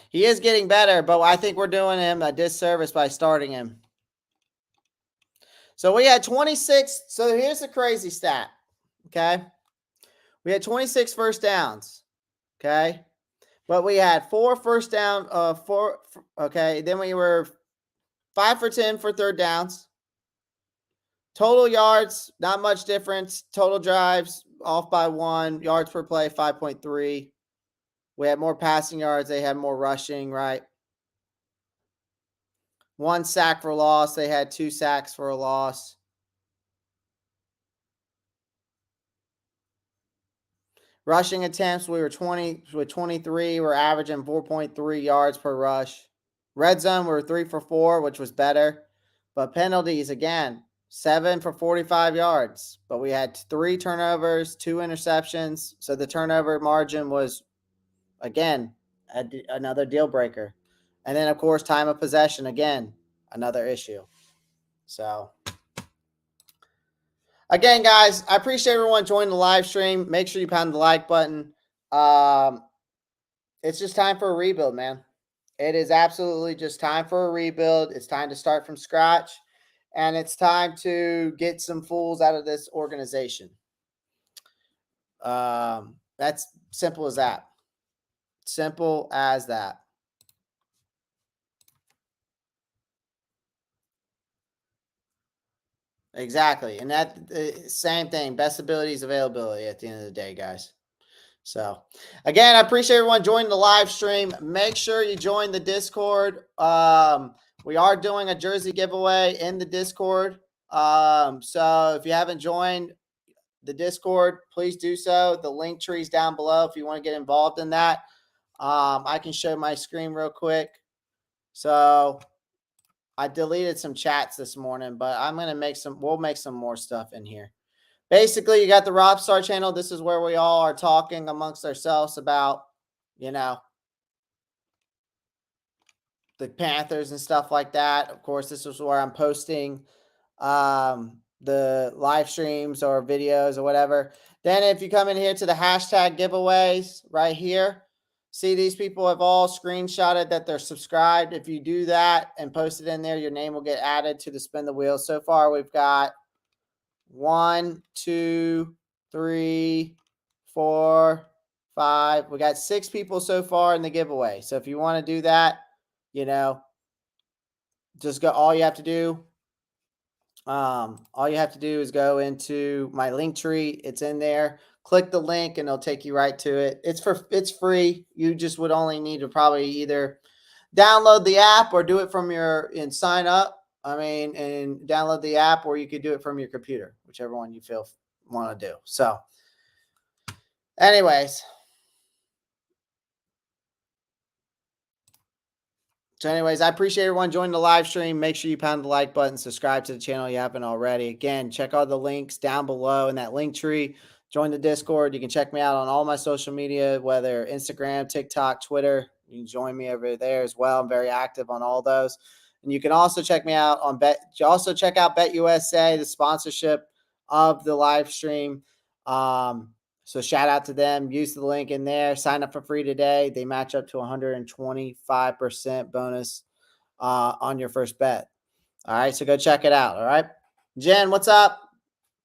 He is getting better, but I think we're doing him a disservice by starting him. So we had 26. So here's the crazy stat. Okay. We had 26 first downs. Okay. But we had 4 first down. Okay. Then we were 5 for 10 for third downs. Total yards, not much difference. Total drives off by 1. Yards per play, 5.3. We had more passing yards. They had more rushing, right? 1 sack for loss. They had 2 sacks for a loss. Rushing attempts, we were 23. We're averaging 4.3 yards per rush. Red zone, we were 3 for 4, which was better. But penalties, again, 7 for 45 yards. But we had 3 turnovers, 2 interceptions. So the turnover margin was, again, another deal breaker. And then, of course, time of possession, again, another issue. So, again, guys, I appreciate everyone joining the live stream. Make sure you pound the like button. It's just time for a rebuild, man. It is absolutely just time for a rebuild. It's time to start from scratch. And it's time to get some fools out of this organization. That's simple as that. Simple as that. Exactly. And that same thing, best abilities, availability at the end of the day, guys. So, again, I appreciate everyone joining the live stream. Make sure you join the Discord. We are doing a jersey giveaway in the Discord. So if you haven't joined the Discord, please do so. The link tree is down below if you want to get involved in that. I can show my screen real quick. So I deleted some chats this morning, but I'm going to we'll make some more stuff in here. Basically, you got the Ropp Star channel. This is where we all are talking amongst ourselves about, the Panthers and stuff like that. Of course, this is where I'm posting the live streams or videos or whatever. Then if you come in here to the hashtag giveaways right here, see these people have all screenshotted that they're subscribed. If you do that and post it in there, your name will get added to the spin the wheel. So far, we've got 1, 2, 3, 4, 5. We got 6 people so far in the giveaway. So if you want to do that, just go. All you have to do is go into my link tree. It's in there. Click the link and it'll take you right to it. It's free. You just would only need to probably either download the app or do it from and sign up. And download the app, or you could do it from your computer, whichever one you want to do. So anyways, I appreciate everyone joining the live stream. Make sure you pound the like button, subscribe to the channel if you haven't already. Again, check all the links down below in that link tree. Join the Discord. You can check me out on all my social media, whether Instagram, TikTok, Twitter. You can join me over there as well. I'm very active on all those. And you can also check me out on check out BetUSA, the sponsorship of the live stream. So shout out to them. Use the link in there. Sign up for free today. They match up to 125% bonus on your first bet. All right, so go check it out. All right, Jen, what's up?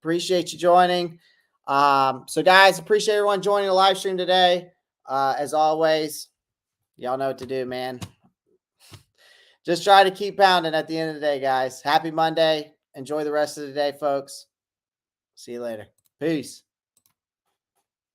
Appreciate you joining. So guys, appreciate everyone joining the live stream today. As always, y'all know what to do, man. Just try to keep pounding at the end of the day, guys. Happy Monday. Enjoy the rest of the day, folks. See you later. Peace.